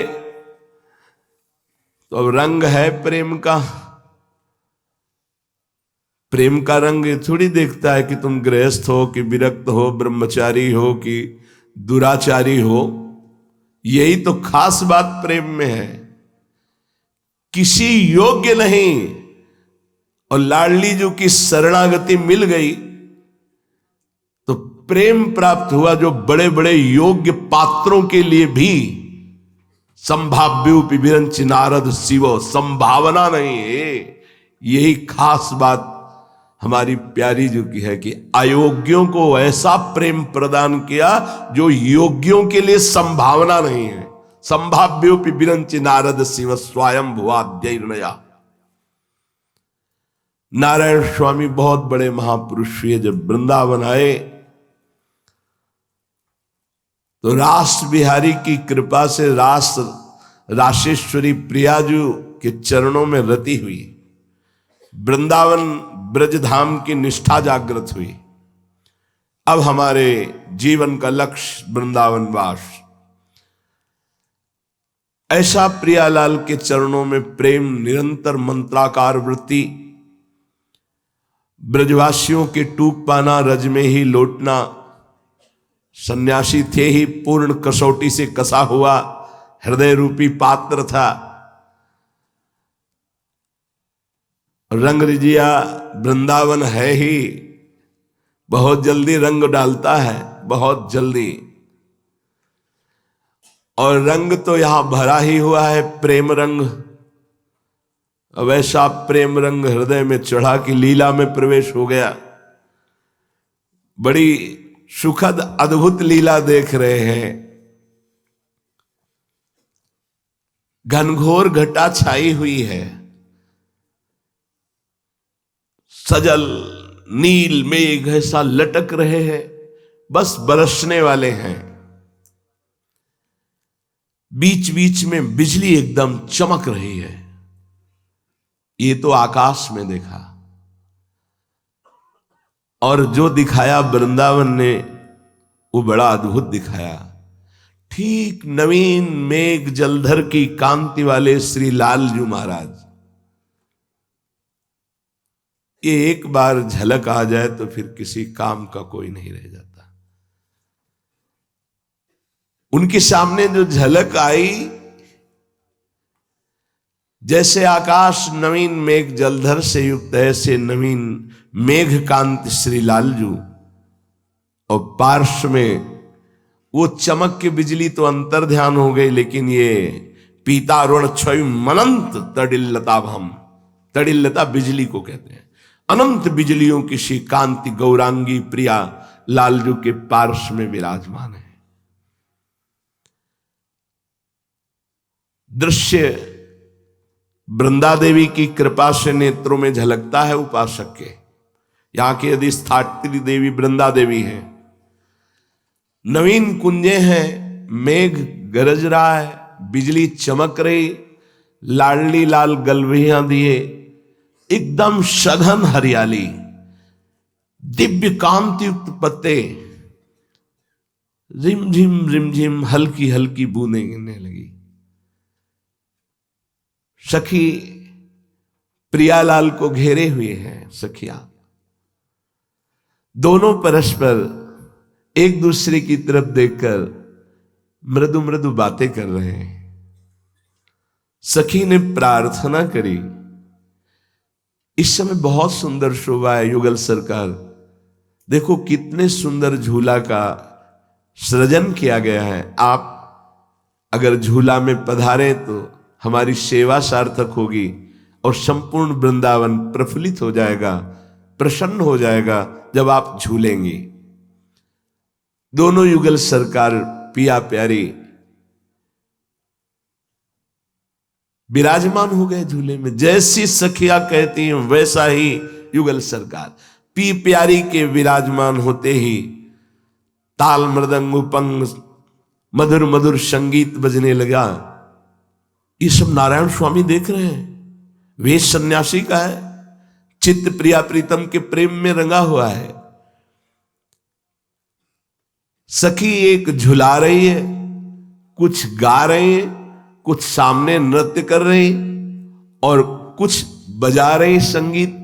तो अब रंग है प्रेम का। प्रेम का रंग थोड़ी देखता है कि तुम गृहस्थ हो कि विरक्त हो, ब्रह्मचारी हो कि दुराचारी हो। यही तो खास बात प्रेम में है, किसी योग्य नहीं और लाडली जो की शरणागति मिल गई तो प्रेम प्राप्त हुआ, जो बड़े बड़े योग्य पात्रों के लिए भी संभाव्योपि विरंच नारद शिवो, संभावना नहीं है। यही खास बात हमारी प्यारी जो की है कि अयोग्यों को ऐसा प्रेम प्रदान किया जो योग्यों के लिए संभावना नहीं है। संभाव्योपि विरंच नारद शिव स्वयं भुवाद्यर्णया। नारायण स्वामी बहुत बड़े महापुरुष हुए। जब वृंदावन आए तो रास बिहारी की कृपा से राशेश्वरी प्रियाजू के चरणों में रति हुई। वृंदावन ब्रजधाम की निष्ठा जागृत हुई। अब हमारे जीवन का लक्ष्य वृंदावन वास। ऐसा प्रियालाल के चरणों में प्रेम निरंतर मंत्राकार वृत्ति ब्रजवासियों के टूक पाना, रज में ही लौटना, सन्यासी थे ही पूर्ण कसौटी से कसा हुआ हृदय रूपी पात्र था। रंग रिजिया वृंदावन है ही, बहुत जल्दी रंग डालता है, बहुत जल्दी। और रंग तो यहां भरा ही हुआ है, प्रेम रंग। अब ऐसा प्रेम रंग हृदय में चढ़ा कि लीला में प्रवेश हो गया। बड़ी सुखद अद्भुत लीला देख रहे हैं। घनघोर घटा छाई हुई है, सजल नील मेघ ऐसा लटक रहे हैं, बस बरसने वाले हैं। बीच बीच में बिजली एकदम चमक रही है। ये तो आकाश में देखा, और जो दिखाया वृंदावन ने वो बड़ा अद्भुत दिखाया। ठीक नवीन मेघ जलधर की कांति वाले श्री लालजू महाराज। ये एक बार झलक आ जाए तो फिर किसी काम का कोई नहीं रह जाता। उनके सामने जो झलक आई, जैसे आकाश नवीन मेघ जलधर से युक्त है, ऐसे नवीन मेघ कांत श्री लालजू, और पार्श्व में वो चमक की बिजली तो अंतर ध्यान हो गई, लेकिन ये पीतारुण क्षय मनंत तडिल्लता भम, तडिल्लता बिजली को कहते हैं। अनंत बिजलियों की सी कांति गौरांगी प्रिया लालजू के पार्श्व में विराजमान है। दृश्य वृंदा देवी की कृपा से नेत्रों में झलकता है उपासक के। यहां की अधिष्ठात्री देवी वृंदा देवी है। नवीन कुंजे हैं, मेघ गरज रहा है, बिजली चमक रही, लाडली लाल गलवियां दिए, एकदम सघन हरियाली, दिव्य कांति युक्त पत्ते, रिमझिम रिमझिम हल्की हल्की बूंदें गिरने लगी। सखी प्रियालाल को घेरे हुए हैं सखिया, दोनों परस्पर एक दूसरे की तरफ देखकर मृदु मृदु बातें कर रहे हैं। सखी ने प्रार्थना करी। इस समय बहुत सुंदर शोभा है युगल सरकार, देखो कितने सुंदर झूला का सृजन किया गया है। आप अगर झूला में पधारें तो हमारी सेवा सार्थक होगी और संपूर्ण वृंदावन प्रफुल्लित हो जाएगा, प्रसन्न हो जाएगा जब आप झूलेंगी। दोनों युगल सरकार पिया प्यारी विराजमान हो गए झूले में। जैसी सखिया कहती हैं वैसा ही युगल सरकार पी प्यारी के विराजमान होते ही ताल मृदंग उपंग मधुर मधुर संगीत बजने लगा। ये सब नारायण स्वामी देख रहे हैं। वेश सन्यासी का है, चित्त प्रिया प्रीतम के प्रेम में रंगा हुआ है। सखी एक झुला रही है, कुछ गा रही है, कुछ सामने नृत्य कर रही और कुछ बजा रही संगीत।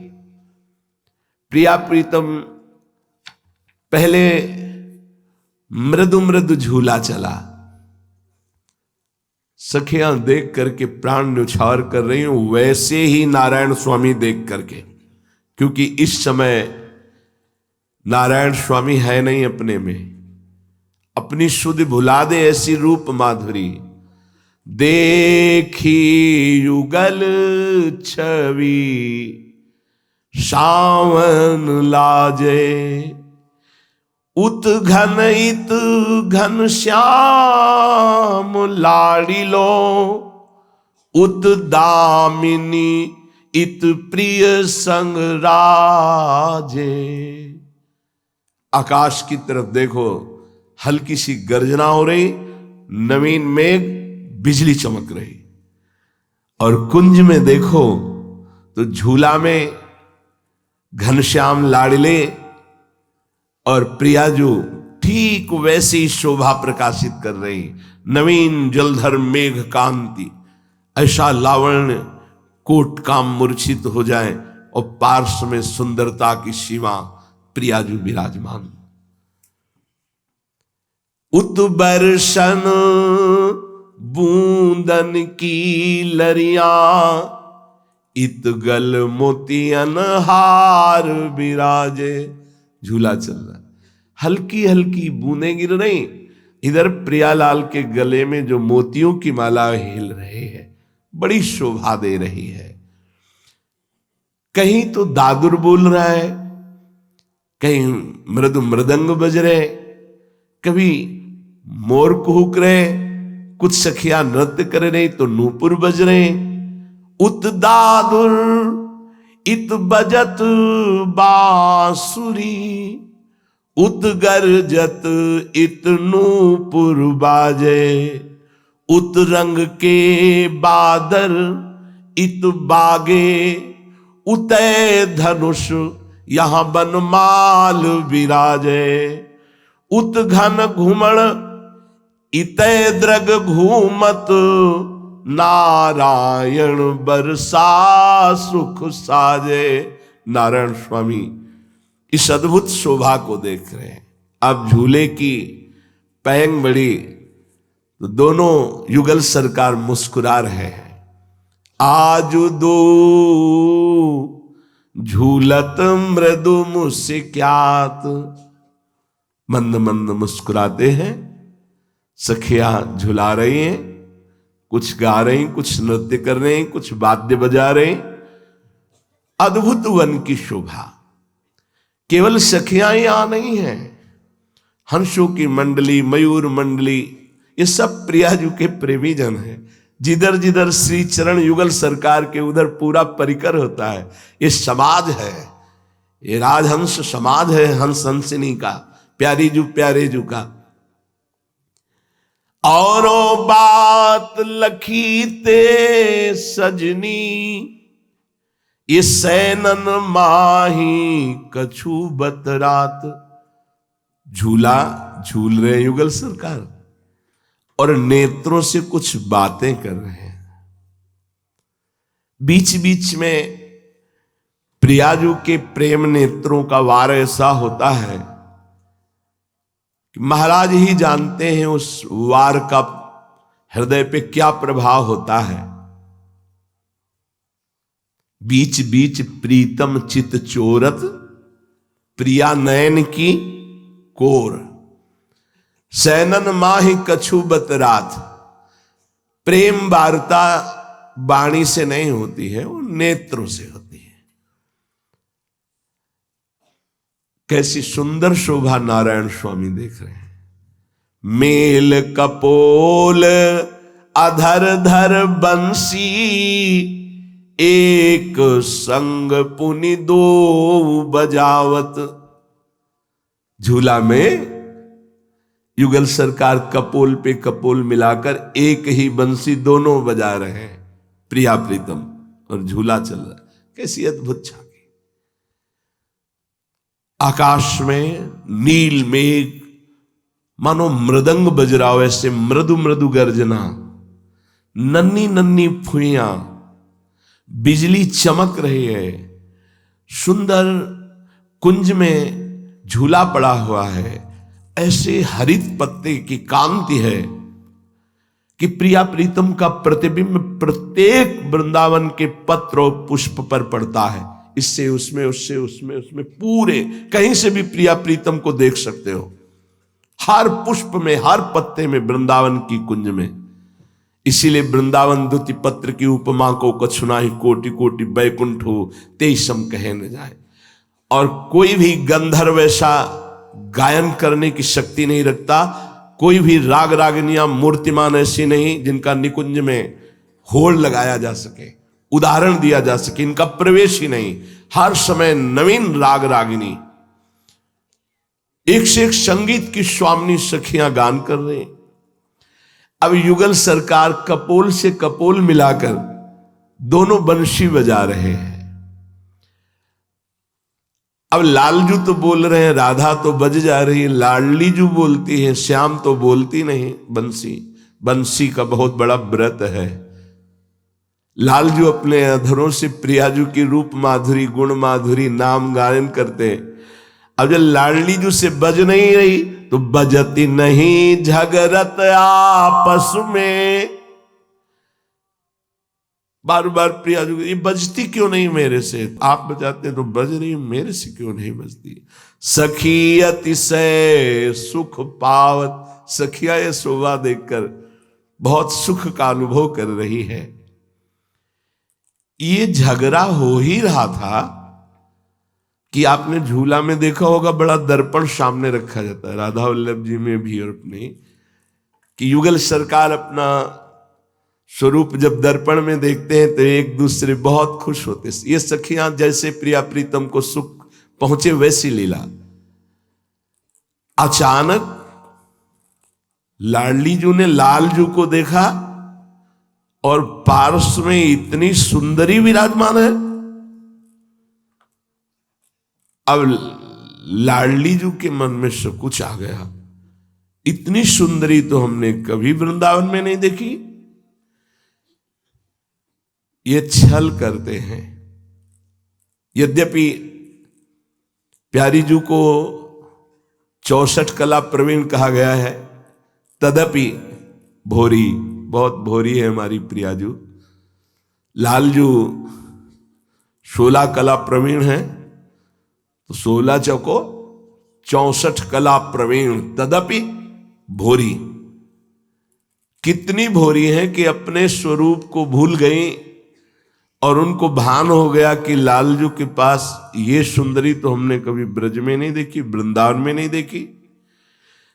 प्रिया प्रीतम पहले मृदु मृदु झूला चला, सखियां देख करके प्राण न्यौछावर कर रही हूं, वैसे ही नारायण स्वामी देख करके, क्योंकि इस समय नारायण स्वामी है नहीं अपने में, अपनी शुद्ध भुला दे ऐसी रूप माधुरी। देखी युगल छवि सावन लाजे, उत घन श्याम लाड़िलो, उत दामिनी इत प्रिय संग राजे। आकाश की तरफ देखो, हल्की सी गर्जना हो रही, नवीन मेघ, बिजली चमक रही। और कुंज में देखो तो झूला में घनश्याम लाड़िले और प्रियाजू ठीक वैसी शोभा प्रकाशित कर रही। नवीन जलधर मेघ कांति, ऐसा लावण्य कोट काम मूर्छित हो जाए और पार्श्व में सुंदरता की सीमा प्रियाजू विराजमान। उत्बर्षण बूंदन की लरिया, इतगल मोतियन हार विराजे। झूला चल रहा, हल्की हल्की बूंदें गिर रही, इधर प्रियालाल के गले में जो मोतियों की माला हिल रही है, बड़ी शोभा दे रही है। कहीं तो दादुर बोल रहा है, कहीं मृदु मृदंग बज रहे, कभी मोर कुहुक रहे, कुछ सखियां नृत्य कर रही तो नूपुर बज रहे। उत दादुर इत बजत बांसुरी, उत गरजत इत नूपुर बाजे। उत रंग के बादर इत बागे, उतय धनुष यहां बनमाल विराजे। उत घन घुमण इतय द्रग घूमत, नारायण बरसा सुख साजे। नारायण स्वामी इस अद्भुत शोभा को देख रहे हैं। अब झूले की पैंग बड़ी तो दोनों युगल सरकार मुस्कुरा रहे हैं। आज दो झूलत मृदु मुस्क्यात, मंद मंद मुस्कुराते हैं। सखियां झुला रही हैं, कुछ गा रही, कुछ नृत्य कर रहे हैं, कुछ वाद्य बजा रहे हैं। अद्भुत वन की शोभा। केवल सखियां यहां नहीं हैं, हंसों की मंडली, मयूर मंडली, ये सब प्रियाजू के प्रेमी जन हैं। जिधर जिधर श्री चरण युगल सरकार के उधर पूरा परिकर होता है। ये समाज है, ये राजहंस समाज है, हंस हंसिनी का, प्यारी जू प्यारे जू का। औरों बात लखी ते सजनी, ये सैनन माही कछु बत रात। झूला झूल रहे युगल सरकार और नेत्रों से कुछ बातें कर रहे हैं। बीच बीच में प्रियाजू के प्रेम नेत्रों का वार ऐसा होता है कि महाराज ही जानते हैं उस वार का हृदय पे क्या प्रभाव होता है। बीच बीच प्रीतम चित चोरत, प्रिया नयन की कोर। सैनन माही कछु बत रात। प्रेम वार्ता वाणी से नहीं होती है, वो नेत्रों से होती है। कैसी सुंदर शोभा नारायण स्वामी देख रहे हैं। मेल कपोल अधर धर बंसी, एक संग पुनि दो बजावत। झूला में युगल सरकार कपोल पे कपोल मिलाकर एक ही बंसी दोनों बजा रहे हैं, प्रिया प्रीतम, और झूला चल रहा है। कैसी अद्भुत झांकी। आकाश में नील मेघ मानो मृदंग बज रहा हो, ऐसे मृदु मृदु गर्जना, नन्ही नन्ही फुइयां, बिजली चमक रही है। सुंदर कुंज में झूला पड़ा हुआ है, ऐसे हरित पत्ते की कांति है कि प्रिया प्रीतम का प्रतिबिंब प्रत्येक वृंदावन के पत्र और पुष्प पर पड़ता है। इससे उसमें, उससे उसमें, उसमें पूरे कहीं से भी प्रिया प्रीतम को देख सकते हो। हर पुष्प में, हर पत्ते में, वृंदावन की कुंज में। इसीलिए वृंदावन द्युति पत्र की उपमा को कछुनाहि कोटि कोटि बैकुंठ हो तेईसम कहे न जाए। और कोई भी गंधर्व ऐसा गायन करने की शक्ति नहीं रखता, कोई भी राग रागिनियां मूर्तिमान ऐसी नहीं जिनका निकुंज में होड़ लगाया जा सके, उदाहरण दिया जा सके। इनका प्रवेश ही नहीं। हर समय नवीन राग रागिनी, एक से एक संगीत की स्वामिनी सखियां गान कर रहे हैं। अब युगल सरकार कपोल से कपोल मिलाकर दोनों बंशी बजा रहे हैं। अब लालजू तो बोल रहे हैं, राधा तो बज जा रही है, लाडली जू बोलती है, श्याम तो बोलती नहीं बंसी। बंसी का बहुत बड़ा व्रत है। लालजू अपने अधरों से प्रियाजू की रूप माधुरी, गुण माधुरी, नाम गायन करते। अब जब लाडली जू से बज नहीं रही तो बजती नहीं झगड़त आपस में। बार बार प्रियाजू ये बजती क्यों नहीं मेरे से, आप बजाते तो बज रही, मेरे से क्यों नहीं बजती। सखी अतिशय सुख पावत, सखिया ये शोभा देखकर बहुत सुख का अनुभव कर रही है। ये झगड़ा हो ही रहा था कि आपने झूला में देखा होगा बड़ा दर्पण सामने रखा जाता है, राधा वल्लभ जी में भी और अपने, कि युगल सरकार अपना स्वरूप जब दर्पण में देखते हैं तो एक दूसरे बहुत खुश होते। ये सखियां जैसे प्रिया प्रीतम को सुख पहुंचे वैसी लीला। अचानक लाडली जू ने लालजू को देखा और पार्श्व में इतनी सुंदरी विराजमान है। अब लाडली जू के मन में सब कुछ आ गया, इतनी सुंदरी तो हमने कभी वृंदावन में नहीं देखी। ये छल करते हैं। यद्यपि प्यारी जू को 64 कला प्रवीण कहा गया है, तदपि भोरी, बहुत भोरी है हमारी प्रियाजू। लालजू 16 कला प्रवीण है, तो 16 चौको 64 कला प्रवीण, तदपि भोरी। कितनी भोरी है कि अपने स्वरूप को भूल गई और उनको भान हो गया कि लालजू के पास ये सुंदरी तो हमने कभी ब्रज में नहीं देखी, वृंदावन में नहीं देखी।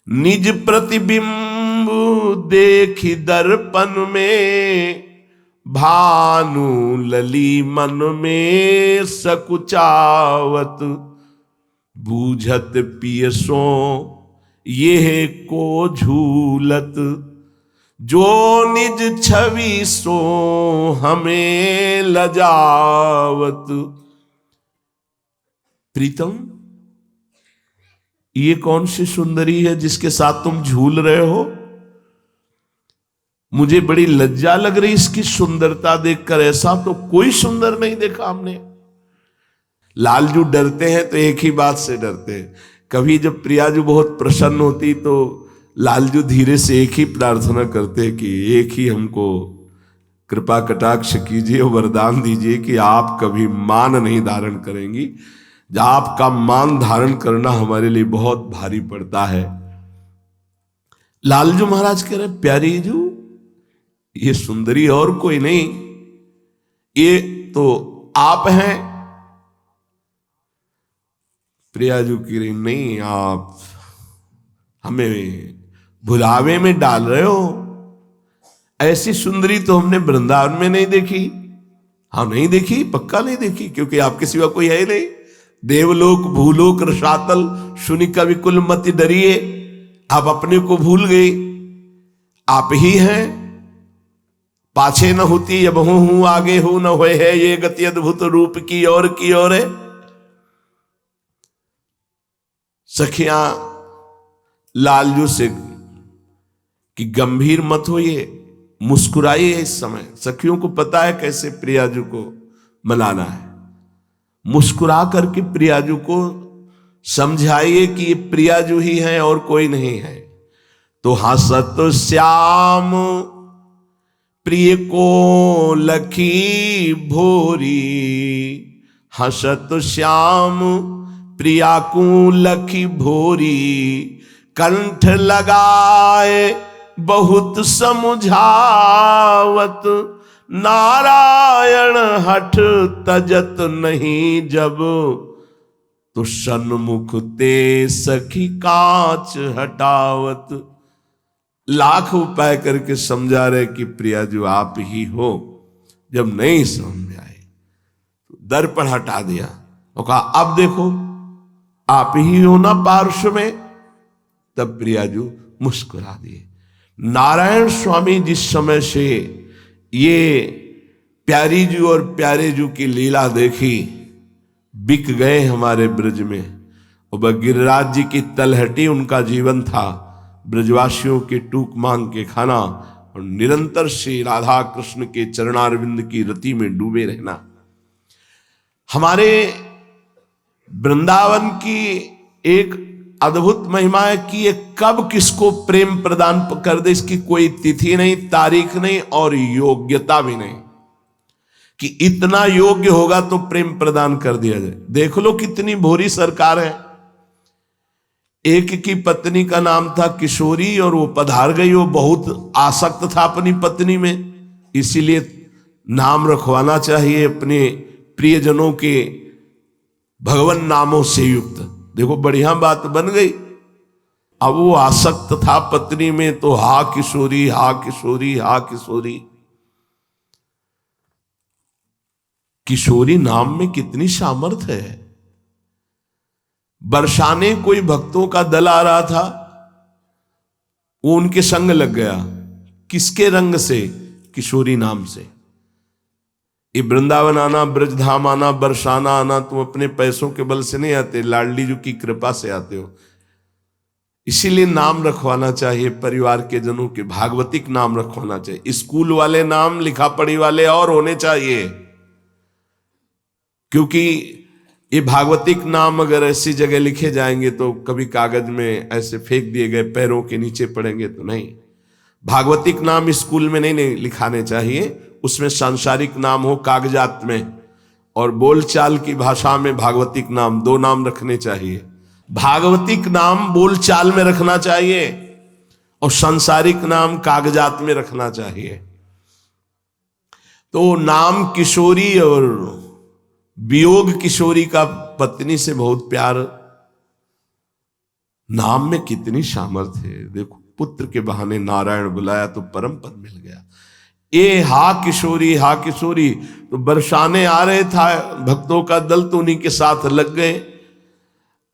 निज प्रतिबिंब देखी दर्पण में, भानु लली मन में सकुचावत। बूझत पियसो ये को झूलत, जो निज छवि सो हमें लजावत। प्रीतम, ये कौन सी सुंदरी है जिसके साथ तुम झूल रहे हो? मुझे बड़ी लज्जा लग रही इसकी सुंदरता देखकर, ऐसा तो कोई सुंदर नहीं देखा हमने। लालजू डरते हैं तो एक ही बात से डरते हैं, कभी जब प्रियाजू बहुत प्रसन्न होती तो लालजू धीरे से एक ही प्रार्थना करते कि एक ही हमको कृपा कटाक्ष कीजिए, वरदान दीजिए कि आप कभी मान नहीं धारण करेंगी। जब आपका मान धारण करना हमारे लिए बहुत भारी पड़ता है। लालजू महाराज कह रहे, प्यारी जू ये सुंदरी और कोई नहीं, ये तो आप हैं। प्रियाजू की रही, नहीं, आप हमें भुलावे में डाल रहे हो। ऐसी सुंदरी तो हमने वृंदावन में नहीं देखी। हाँ, नहीं देखी, पक्का नहीं देखी, क्योंकि आपके सिवा कोई है ही नहीं। देवलोक भूलोक रसातल सुनि कवि कुल मति डरिए, आप अपने को भूल गए, आप ही हैं। पाछे न होती अब हूं आगे हूं न होए है, ये गति अद्भुत रूप की और है। सखियां लालजू से कि गंभीर मत होइए, मुस्कुराइए। इस समय सखियों को पता है कैसे प्रियाजू को मनाना है। मुस्कुरा करके प्रियाजू को समझाइए कि ये प्रियाजू ही है और कोई नहीं है। तो हंसत श्याम प्रिय को लखी भोरी, हंसत श्याम प्रिया को लखी भोरी। कंठ लगाए बहुत समझावत, नारायण हठ तजत नहीं जब। तो सन्मुख ते सखी कांच हटावत। लाख उपाय करके समझा रहे कि प्रियाजू आप ही हो। जब नहीं समझ में आए तो दर्पण हटा दिया और कहा, अब देखो आप ही हो ना पार्श्व में। तब प्रियाजू मुस्कुरा दिए। नारायण स्वामी जिस समय से ये प्यारी जू और प्यारे जू की लीला देखी, बिक गए हमारे ब्रज में। और गिरिराज जी की तलहटी उनका जीवन था, ब्रजवासियों के टूक मांग के खाना। और निरंतर श्री राधा कृष्ण के चरणारविंद की रति में डूबे रहना। हमारे वृंदावन की एक अद्भुत महिमा है कि ये कब किसको प्रेम प्रदान कर दे, इसकी कोई तिथि नहीं, तारीख नहीं और योग्यता भी नहीं कि इतना योग्य होगा तो प्रेम प्रदान कर दिया जाए। देख लो कितनी भोरी सरकार है। एक की पत्नी का नाम था किशोरी और वो पधार गई, वो बहुत आसक्त था अपनी पत्नी में, इसीलिए नाम रखवाना चाहिए अपने प्रियजनों के भगवान नामों से युक्त। देखो बढ़िया बात बन गई। अब वो आसक्त था पत्नी में तो हा किशोरी, हा किशोरी, हा किशोरी। किशोरी नाम में कितनी सामर्थ्य है। बरसाने कोई भक्तों का दल आ रहा था, वो उनके संग लग गया। किसके रंग से? किशोरी नाम से। ये वृंदावन आना, ब्रजधाम आना, बरसाना आना तुम अपने पैसों के बल से नहीं आते, लाडली जी की कृपा से आते हो। इसीलिए नाम रखवाना चाहिए परिवार के जनों के, भागवतिक नाम रखवाना चाहिए। स्कूल वाले नाम, लिखा पढ़ी वाले और होने चाहिए, क्योंकि ये भागवतिक नाम अगर ऐसी जगह लिखे जाएंगे तो कभी कागज में ऐसे फेंक दिए गए पैरों के नीचे पड़ेंगे तो नहीं। भागवतिक नाम स्कूल में नहीं लिखाने चाहिए, उसमें सांसारिक नाम हो कागजात में, और बोलचाल की भाषा में भागवतिक नाम, दो नाम रखने चाहिए। भागवतिक नाम बोलचाल में रखना चाहिए और सांसारिक नाम कागजात में रखना चाहिए। तो नाम किशोरी और वियोग किशोरी का पत्नी से बहुत प्यार। नाम में कितनी सामर्थ्य है। देखो पुत्र के बहाने नारायण बुलाया तो परम पद मिल गया। ए हा किशोरी, हा किशोरी। तो बरसाने आ रहे था भक्तों का दल, तो उन्हीं के साथ लग गए।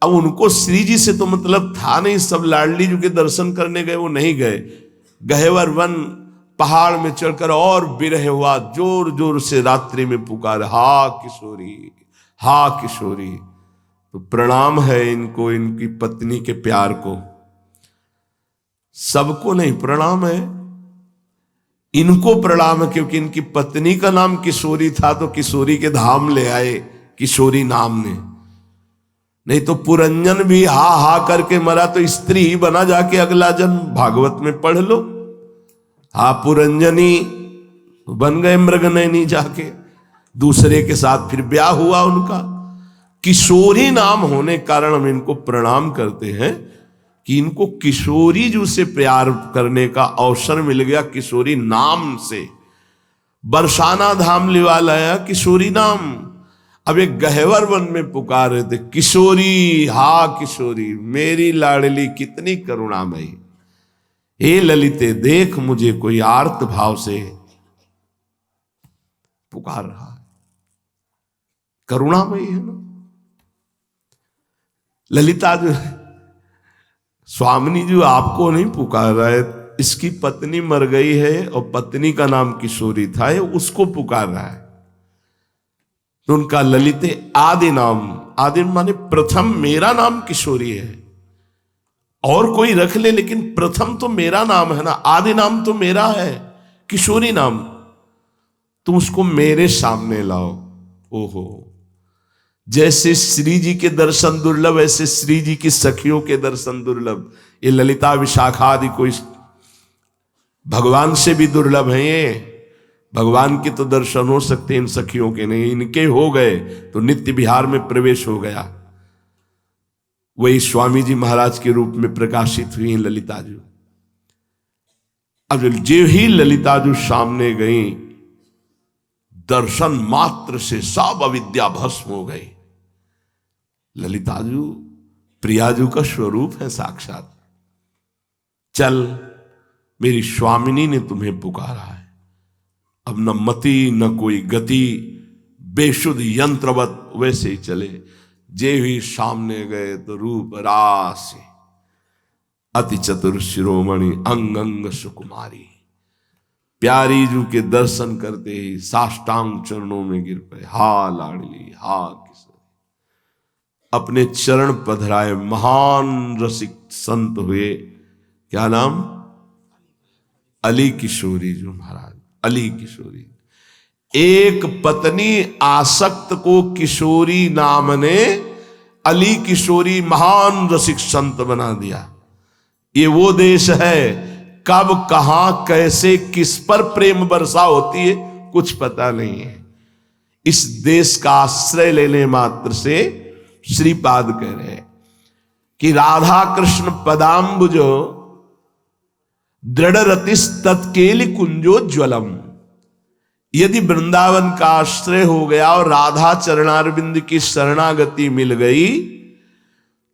अब उनको श्री जी से तो मतलब था नहीं, सब लाडली जी के दर्शन करने गए, वो नहीं गए। गहेवर वन पहाड़ में चढ़कर और विरह हुआ, जोर जोर से रात्रि में पुकार, हा किशोरी, हा किशोरी। तो प्रणाम है इनको, इनकी पत्नी के प्यार को। सबको नहीं प्रणाम है, इनको प्रणाम है, क्योंकि इनकी पत्नी का नाम किशोरी था तो किशोरी के धाम ले आए किशोरी नाम ने। नहीं तो पुरंजन भी हा हा करके मरा तो स्त्री ही बना जाके अगला जन्म, भागवत में पढ़ लो। हा पुरंजनी बन गए मृगनयनी, जाके दूसरे के साथ फिर ब्याह हुआ उनका। किशोरी नाम होने कारण हम इनको प्रणाम करते हैं कि इनको किशोरी जी से प्यार करने का अवसर मिल गया किशोरी नाम से। बरसाना धाम लिवा लाया किशोरी नाम। अब एक गहेवर वन में पुकार रहे थे, किशोरी, हा किशोरी, मेरी लाडली कितनी करुणामयी। हे ललिते देख मुझे, कोई आर्त भाव से पुकार रहा है। करुणामयी है ना ललिता जो स्वामिनी जी आपको नहीं पुकार रहा है, इसकी पत्नी मर गई है और पत्नी का नाम किशोरी था, ये उसको पुकार रहा है। तो उनका ललिते आदि नाम, आदि माने प्रथम, मेरा नाम किशोरी है, और कोई रख ले लेकिन प्रथम तो मेरा नाम है ना, आदि नाम तो मेरा है, किशोरी नाम, तुम उसको मेरे सामने लाओ। ओहो, जैसे श्री जी के दर्शन दुर्लभ, ऐसे श्री जी की सखियों के दर्शन दुर्लभ। ये ललिता विशाखा आदि कोई भगवान से भी दुर्लभ है। ये भगवान के तो दर्शन हो सकते हैं, इन सखियों के नहीं। इनके हो गए तो नित्य विहार में प्रवेश हो गया। वही स्वामी जी महाराज के रूप में प्रकाशित हुई ललिता जी। अब जो ही ललिता जी सामने गई, दर्शन मात्र से सब अविद्या भस्म हो गई। ललिताजू प्रियाजू का स्वरूप है साक्षात। चल, मेरी स्वामिनी ने तुम्हें पुकारा है, अब न मति न कोई गति, बेशुद्ध यंत्रवत वैसे ही चले। जे ही सामने गए तो रूप रास, अति चतुर शिरोमणि, अंग अंग सुकुमारी। प्यारी जू के दर्शन करते ही साष्टांग चरणों में गिर पड़े। हा लाडली, हा किशोरी। अपने चरण पधराए महान रसिक संत हुए। क्या नाम? अली किशोरी जो महाराज, अली किशोरी, एक पत्नी आसक्त को किशोरी नाम ने अली किशोरी महान रसिक संत बना दिया। ये वो देश है, कब कहां कैसे किस पर प्रेम वर्षा होती है कुछ पता नहीं है। इस देश का आश्रय लेने मात्र से श्रीपाद कह रहे हैं कि राधा कृष्ण पदाम्बुजो दृढ़ रतिस तत्केलि कुंजो ज्वलम। यदि वृंदावन का आश्रय हो गया और राधा चरणारविंद की शरणागति मिल गई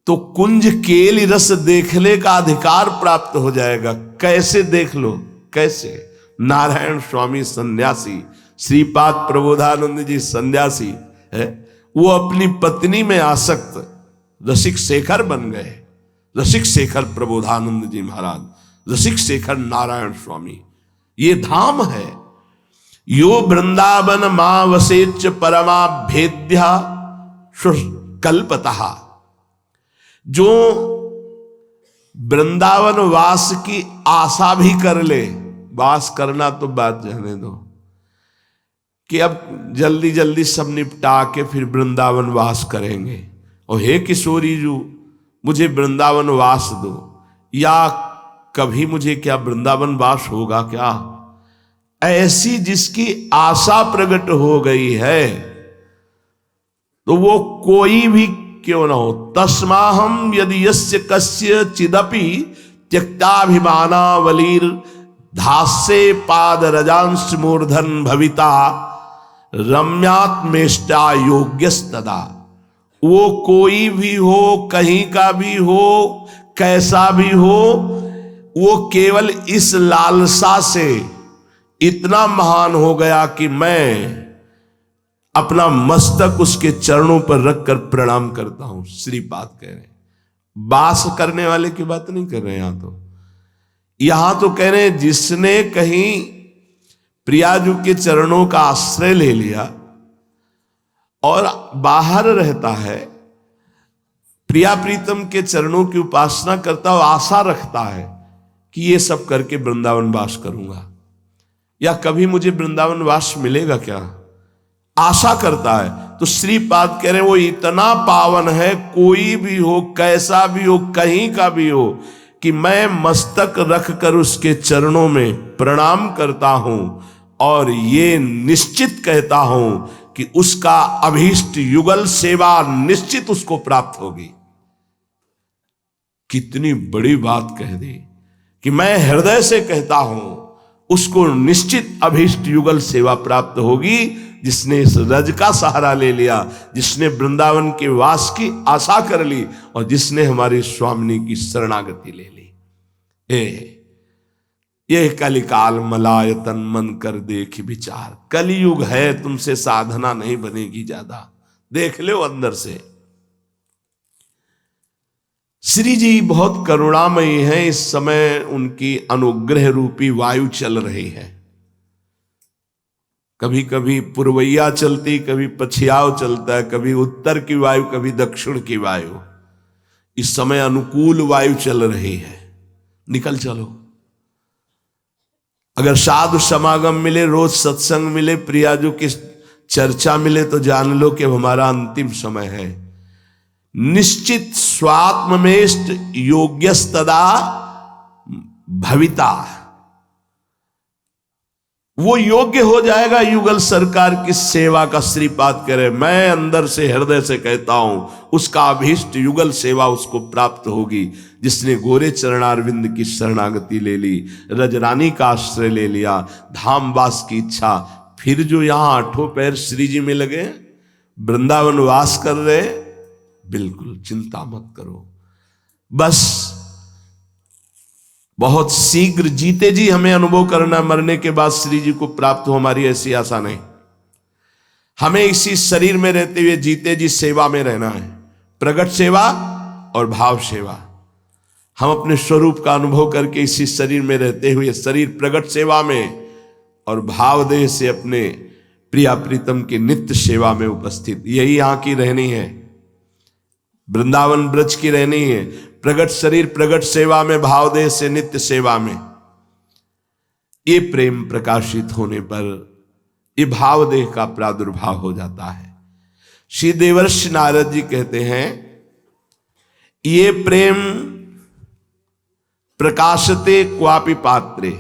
तो कुंज केली रस देखने का अधिकार प्राप्त हो जाएगा। कैसे देख लो, कैसे? नारायण स्वामी सन्यासी, श्रीपाद प्रबोधानंद जी सन्यासी है, वो अपनी पत्नी में आसक्त रसिक शेखर बन गए। रसिक शेखर प्रबोधानंद जी महाराज, रसिक शेखर नारायण स्वामी, ये धाम है। यो वृंदावन मां वसेच परमाभेद्या कल्पतः। जो वृंदावन वास की आशा भी कर ले, वास करना तो बात जाने दो कि अब जल्दी जल्दी सब निपटा के फिर वृंदावन वास करेंगे, और हे किशोरी जी मुझे वृंदावन वास दो, या कभी मुझे क्या वृंदावन वास होगा क्या, ऐसी जिसकी आशा प्रकट हो गई है तो वो कोई भी क्यों ना हो। तस्माहम यदि यस्य कस्य चिदपि त्यक्ताभिमानावलीर धास्ये पाद रजांश मूर्धन भविता रम्यात्मेष्टा योग्यस्तदा। वो कोई भी हो, कहीं का भी हो, कैसा भी हो, वो केवल इस लालसा से इतना महान हो गया कि मैं अपना मस्तक उसके चरणों पर रखकर प्रणाम करता हूं। श्रीपाद कह रहे हैं, वास करने वाले की बात नहीं कर रहे यहां तो कह रहे हैं जिसने कहीं प्रियाजू के चरणों का आश्रय ले लिया और बाहर रहता है, प्रिया प्रीतम के चरणों की उपासना करता और आशा रखता है कि ये सब करके वृंदावन वास करूंगा, या कभी मुझे वृंदावन वास मिलेगा क्या, आशा करता है, तो श्रीपाद कह रहे हैं वो इतना पावन है, कोई भी हो, कैसा भी हो, कहीं का भी हो, कि मैं मस्तक रखकर उसके चरणों में प्रणाम करता हूं और ये निश्चित कहता हूं कि उसका अभीष्ट युगल सेवा निश्चित उसको प्राप्त होगी। कितनी बड़ी बात कह दी कि मैं हृदय से कहता हूं उसको निश्चित अभीष्ट युगल सेवा प्राप्त होगी, जिसने इस रज का सहारा ले लिया, जिसने वृंदावन के वास की आशा कर ली और जिसने हमारी स्वामिनी की शरणागति ले ली। ये कलिकाल मलायतन मन कर देख विचार, कलयुग है, तुमसे साधना नहीं बनेगी ज्यादा, देख लो अंदर से। श्री जी बहुत करुणामयी हैं, इस समय उनकी अनुग्रह रूपी वायु चल रही है। कभी कभी पुरवैया चलती, कभी पछियाव चलता है, कभी उत्तर की वायु, कभी दक्षिण की वायु। इस समय अनुकूल वायु चल रही है, निकल चलो। अगर साधु समागम मिले, रोज सत्संग मिले, प्रियाजू की चर्चा मिले, तो जान लो कि हमारा अंतिम समय है। निश्चित स्वात्मेष्ट योग्यस्तदा भविता, वो योग्य हो जाएगा युगल सरकार की सेवा का। श्रीपाद कह रहे, मैं अंदर से हृदय से कहता हूं उसका अभीष्ट युगल सेवा उसको प्राप्त होगी, जिसने गोरे चरणारविंद की शरणागति ले ली, रजरानी का आश्रय ले लिया, धामवास की इच्छा। फिर जो यहां आठों पैर श्री जी में लगे, वृंदावन वास कर रहे, बिल्कुल चिंता मत करो, बस बहुत शीघ्र जीते जी हमें अनुभव करना, मरने के बाद श्री जी को प्राप्त हो, हमारी ऐसी आशा नहीं। हमें इसी शरीर में रहते हुए जीते जी सेवा में रहना है, प्रगट सेवा और भाव सेवा। हम अपने स्वरूप का अनुभव करके इसी शरीर में रहते हुए शरीर प्रगट सेवा में और भाव देह से अपने प्रिया प्रीतम की नित्य सेवा में उपस्थित, यही यहां की रहनी है, वृंदावन ब्रज की रहनी है। प्रगट शरीर प्रगट सेवा में, भाव देह से नित्य सेवा में। ये प्रेम प्रकाशित होने पर ये भाव देह का प्रादुर्भाव हो जाता है। श्री देवर्षि नारद जी कहते हैं ये प्रेम प्रकाशते क्वापि पात्रे,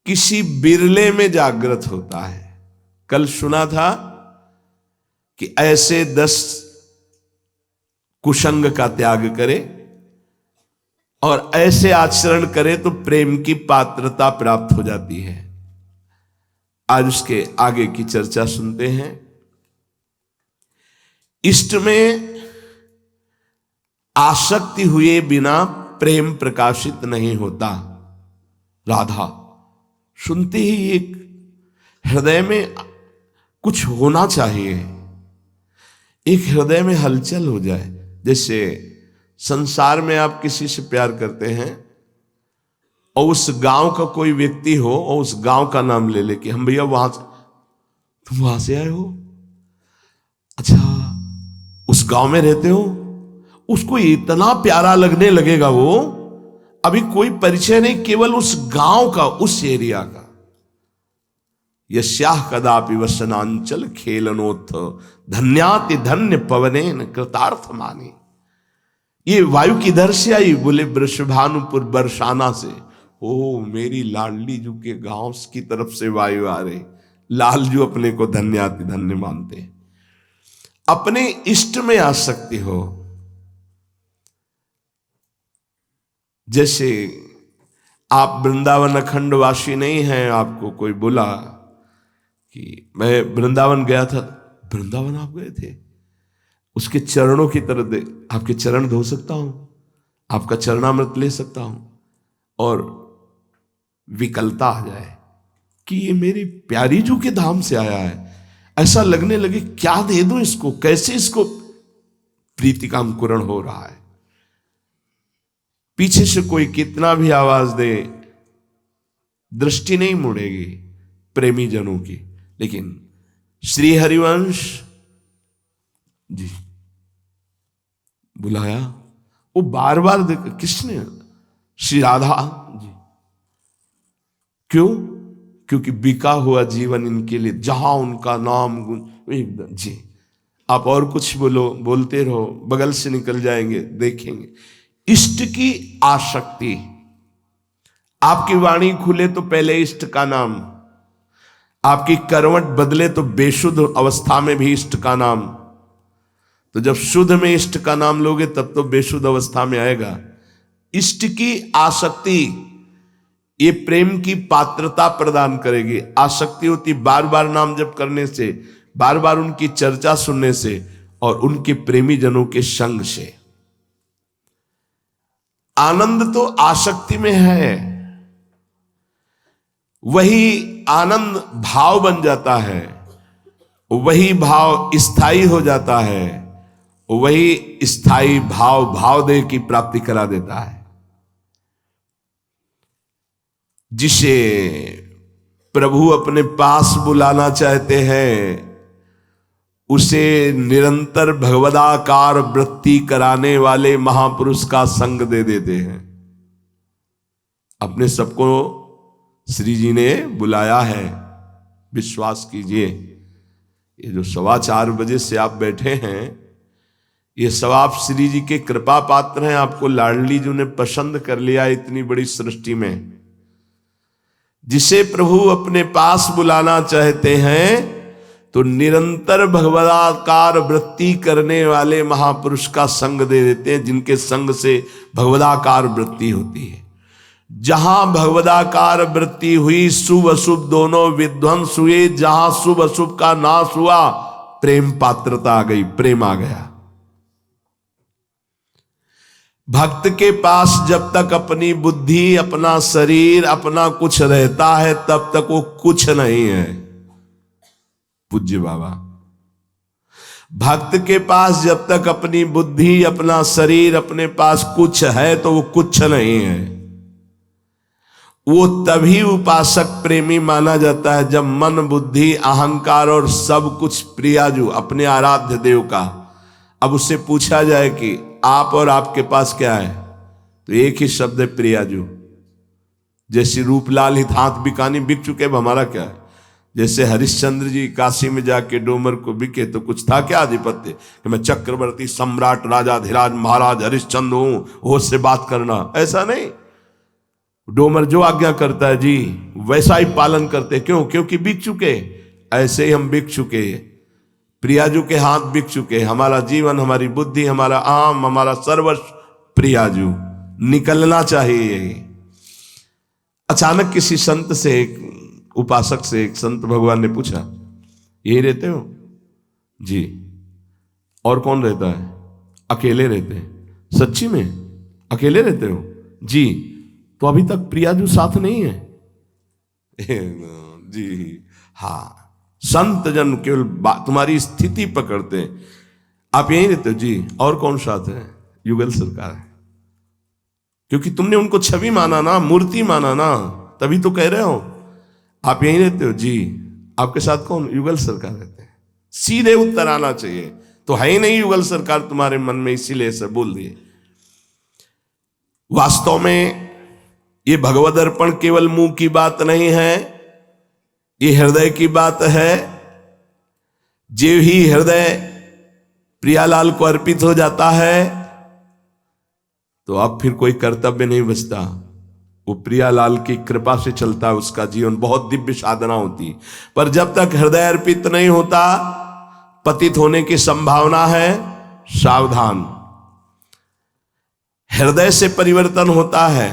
किसी बिरले में जागृत होता है। कल सुना था कि ऐसे 10 कुसंग का त्याग करे और ऐसे आचरण करे तो प्रेम की पात्रता प्राप्त हो जाती है। आज उसके आगे की चर्चा सुनते हैं। इष्ट में आसक्ति हुए बिना प्रेम प्रकाशित नहीं होता। राधा सुनते ही एक हृदय में कुछ होना चाहिए, एक हृदय में हलचल हो जाए। जैसे संसार में आप किसी से प्यार करते हैं और उस गांव का कोई व्यक्ति हो और उस गांव का नाम ले ले कि हम भैया वहां से, तुम वहां से आए हो, अच्छा उस गांव में रहते हो, उसको इतना प्यारा लगने लगेगा वो, अभी कोई परिचय नहीं, केवल उस गांव का, उस एरिया का। यस्याह कदापि वसनांचल खेलनोत्थ धन्याति धन्य पवनेन कृतार्थ मानी। ये वायु किधर से आई? बोले वृषभानुपुर बरसाना से। ओ मेरी लाडली जू के गांव की तरफ से वायु आ रही। लालजू अपने को धन्याति धन्य मानते। अपने इष्ट में आसक्ति हो। जैसे आप वृंदावन अखंड वासी नहीं हैं, आपको कोई बोला कि मैं वृंदावन गया था। वृंदावन आप गए थे? उसके चरणों की तरफ दे, आपके चरण धो सकता हूं, आपका चरणामृत ले सकता हूं, और विकलता आ जाए कि ये मेरी प्यारी जू के धाम से आया है, ऐसा लगने लगे क्या दे दूं इसको, कैसे इसको प्रीति का अंकुरण हो रहा है। पीछे से कोई कितना भी आवाज दे, दृष्टि नहीं मुड़ेगी प्रेमी जनों की। लेकिन श्री हरिवंश जी बुलाया, वो बार बार देख, किसने? श्री राधा जी। क्यों? क्योंकि बिका हुआ जीवन इनके लिए, जहां उनका नाम एकदम जी। आप और कुछ बोलो, बोलते रहो, बगल से निकल जाएंगे, देखेंगे। इष्ट की आसक्ति, आपकी वाणी खुले तो पहले इष्ट का नाम, आपकी करवट बदले तो बेशुद्ध अवस्था में भी इष्ट का नाम। तो जब शुद्ध में इष्ट का नाम लोगे तब तो बेशुद्ध अवस्था में आएगा। इष्ट की आसक्ति ये प्रेम की पात्रता प्रदान करेगी। आसक्ति होती बार बार नाम जप करने से, बार बार उनकी चर्चा सुनने से और उनके प्रेमी जनों के संग से। आनंद तो आसक्ति में है, वही आनंद भाव बन जाता है, वही भाव स्थायी हो जाता है, वही स्थायी भाव भावदेह की प्राप्ति करा देता है। जिसे प्रभु अपने पास बुलाना चाहते हैं उसे निरंतर भगवदाकार वृत्ति कराने वाले महापुरुष का संग दे देते हैं। अपने सबको श्री जी ने बुलाया है, विश्वास कीजिए। ये जो 4:15 बजे से आप बैठे हैं, ये सब आप श्री जी के कृपा पात्र हैं। आपको लाडली जी ने पसंद कर लिया इतनी बड़ी सृष्टि में। जिसे प्रभु अपने पास बुलाना चाहते हैं तो निरंतर भगवदाकार वृत्ति करने वाले महापुरुष का संग दे देते हैं, जिनके संग से भगवदाकार वृत्ति होती है। जहां भगवदाकार वृत्ति हुई, शुभ अशुभ दोनों विध्वंस हुए। जहां शुभ अशुभ का नाश हुआ, प्रेम पात्रता आ गई, प्रेम आ गया। भक्त के पास जब तक अपनी बुद्धि, अपना शरीर, अपना कुछ रहता है, तब तक वो कुछ नहीं है। पूज्य बाबा, भक्त के पास जब तक अपनी बुद्धि, अपना शरीर, अपने पास कुछ है तो वो कुछ नहीं है। वो तभी उपासक प्रेमी माना जाता है जब मन, बुद्धि, अहंकार और सब कुछ प्रियाजू, अपने आराध्य देव का। अब उससे पूछा जाए कि आप और आपके पास क्या है, तो एक ही शब्द है, प्रियाजू। जैसे रूपलाल हित हाथ बिकानी बिक चुके, अब हमारा क्या है। जैसे हरिश्चंद्र जी काशी में जाके डोमर को बिके तो कुछ था क्या आधिपत्य कि मैं चक्रवर्ती सम्राट राजाधिराज महाराज हरिश्चंद्र हूं, होश से बात करना, ऐसा नहीं। डोमर जो आज्ञा करता है जी वैसा ही पालन करते। क्यों? क्योंकि बिक चुके। ऐसे ही हम बिक चुके, प्रियाजू के हाथ बिक चुके। हमारा जीवन, हमारी बुद्धि, हमारा आम, हमारा सर्वस्व प्रियाजू, निकलना चाहिए यही। अचानक किसी संत से, एक उपासक से, एक संत भगवान ने पूछा, यही रहते हो? जी। और कौन रहता है? अकेले रहते हैं। सच्ची में अकेले रहते हो? जी। तो अभी तक प्रियाजू साथ नहीं है? जी हाँ। संत जन केवल तुम्हारी स्थिति पकड़ते हैं। आप यहीं रहते हो? जी। और कौन साथ है? युगल सरकार है। क्योंकि तुमने उनको छवि माना ना, मूर्ति माना ना, तभी तो कह रहे हो। आप यहीं रहते हो? जी। आपके साथ कौन? युगल सरकार रहते हैं। सीधे उत्तर आना चाहिए। तो है ही नहीं युगल सरकार तुम्हारे मन में, इसीलिए ऐसा बोल दिए। वास्तव में ये भगवद अर्पण केवल मुंह की बात नहीं है, ये हृदय की बात है। जो ही हृदय प्रियालाल को अर्पित हो जाता है तो अब फिर कोई कर्तव्य नहीं बचता। वो प्रियालाल की कृपा से चलता है, उसका जीवन बहुत दिव्य साधना होती। पर जब तक हृदय अर्पित नहीं होता, पतित होने की संभावना है। सावधान। हृदय से परिवर्तन होता है।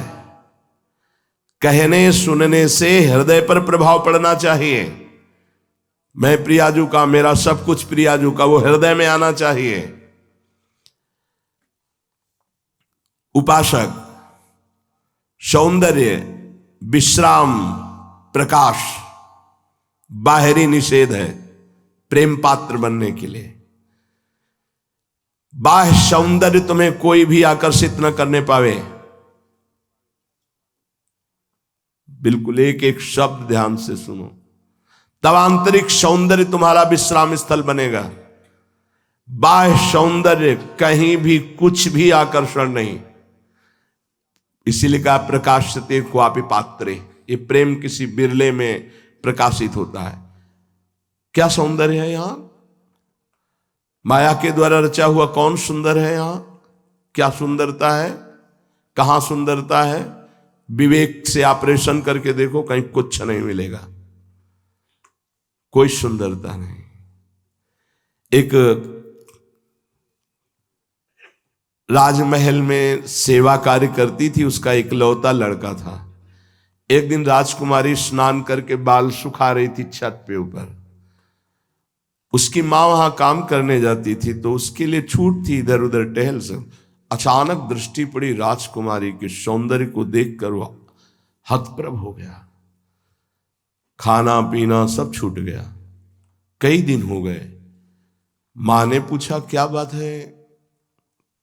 कहने सुनने से हृदय पर प्रभाव पड़ना चाहिए। मैं प्रियाजू का, मेरा सब कुछ प्रियाजू का, वो हृदय में आना चाहिए। उपासक सौंदर्य, विश्राम, प्रकाश, बाहरी निषेध है प्रेम पात्र बनने के लिए। बाह्य सौंदर्य तुम्हें कोई भी आकर्षित न करने पावे। बिल्कुल एक एक शब्द ध्यान से सुनो, तब आंतरिक सौंदर्य तुम्हारा विश्राम स्थल बनेगा। बाह्य सौंदर्य कहीं भी कुछ भी आकर्षण नहीं। इसीलिए कहा प्रकाशते क्वापि पात्रे, ये प्रेम किसी बिरले में प्रकाशित होता है। क्या सौंदर्य है यहां? माया के द्वारा रचा हुआ कौन सुंदर है यहां? क्या सुंदरता है? कहां सुंदरता है? विवेक से ऑपरेशन करके देखो, कहीं कुछ नहीं मिलेगा, कोई सुंदरता नहीं। एक राजमहल में सेवा कार्य करती थी, उसका इकलौता लड़का था। एक दिन राजकुमारी स्नान करके बाल सुखा रही थी छत पे ऊपर। उसकी माँ वहां काम करने जाती थी तो उसके लिए छूट थी इधर उधर टहल सब। अचानक दृष्टि पड़ी राजकुमारी के सौंदर्य को देखकर वह हतप्रभ हो गया। खाना पीना सब छूट गया। कई दिन हो गए। मां ने पूछा क्या बात है,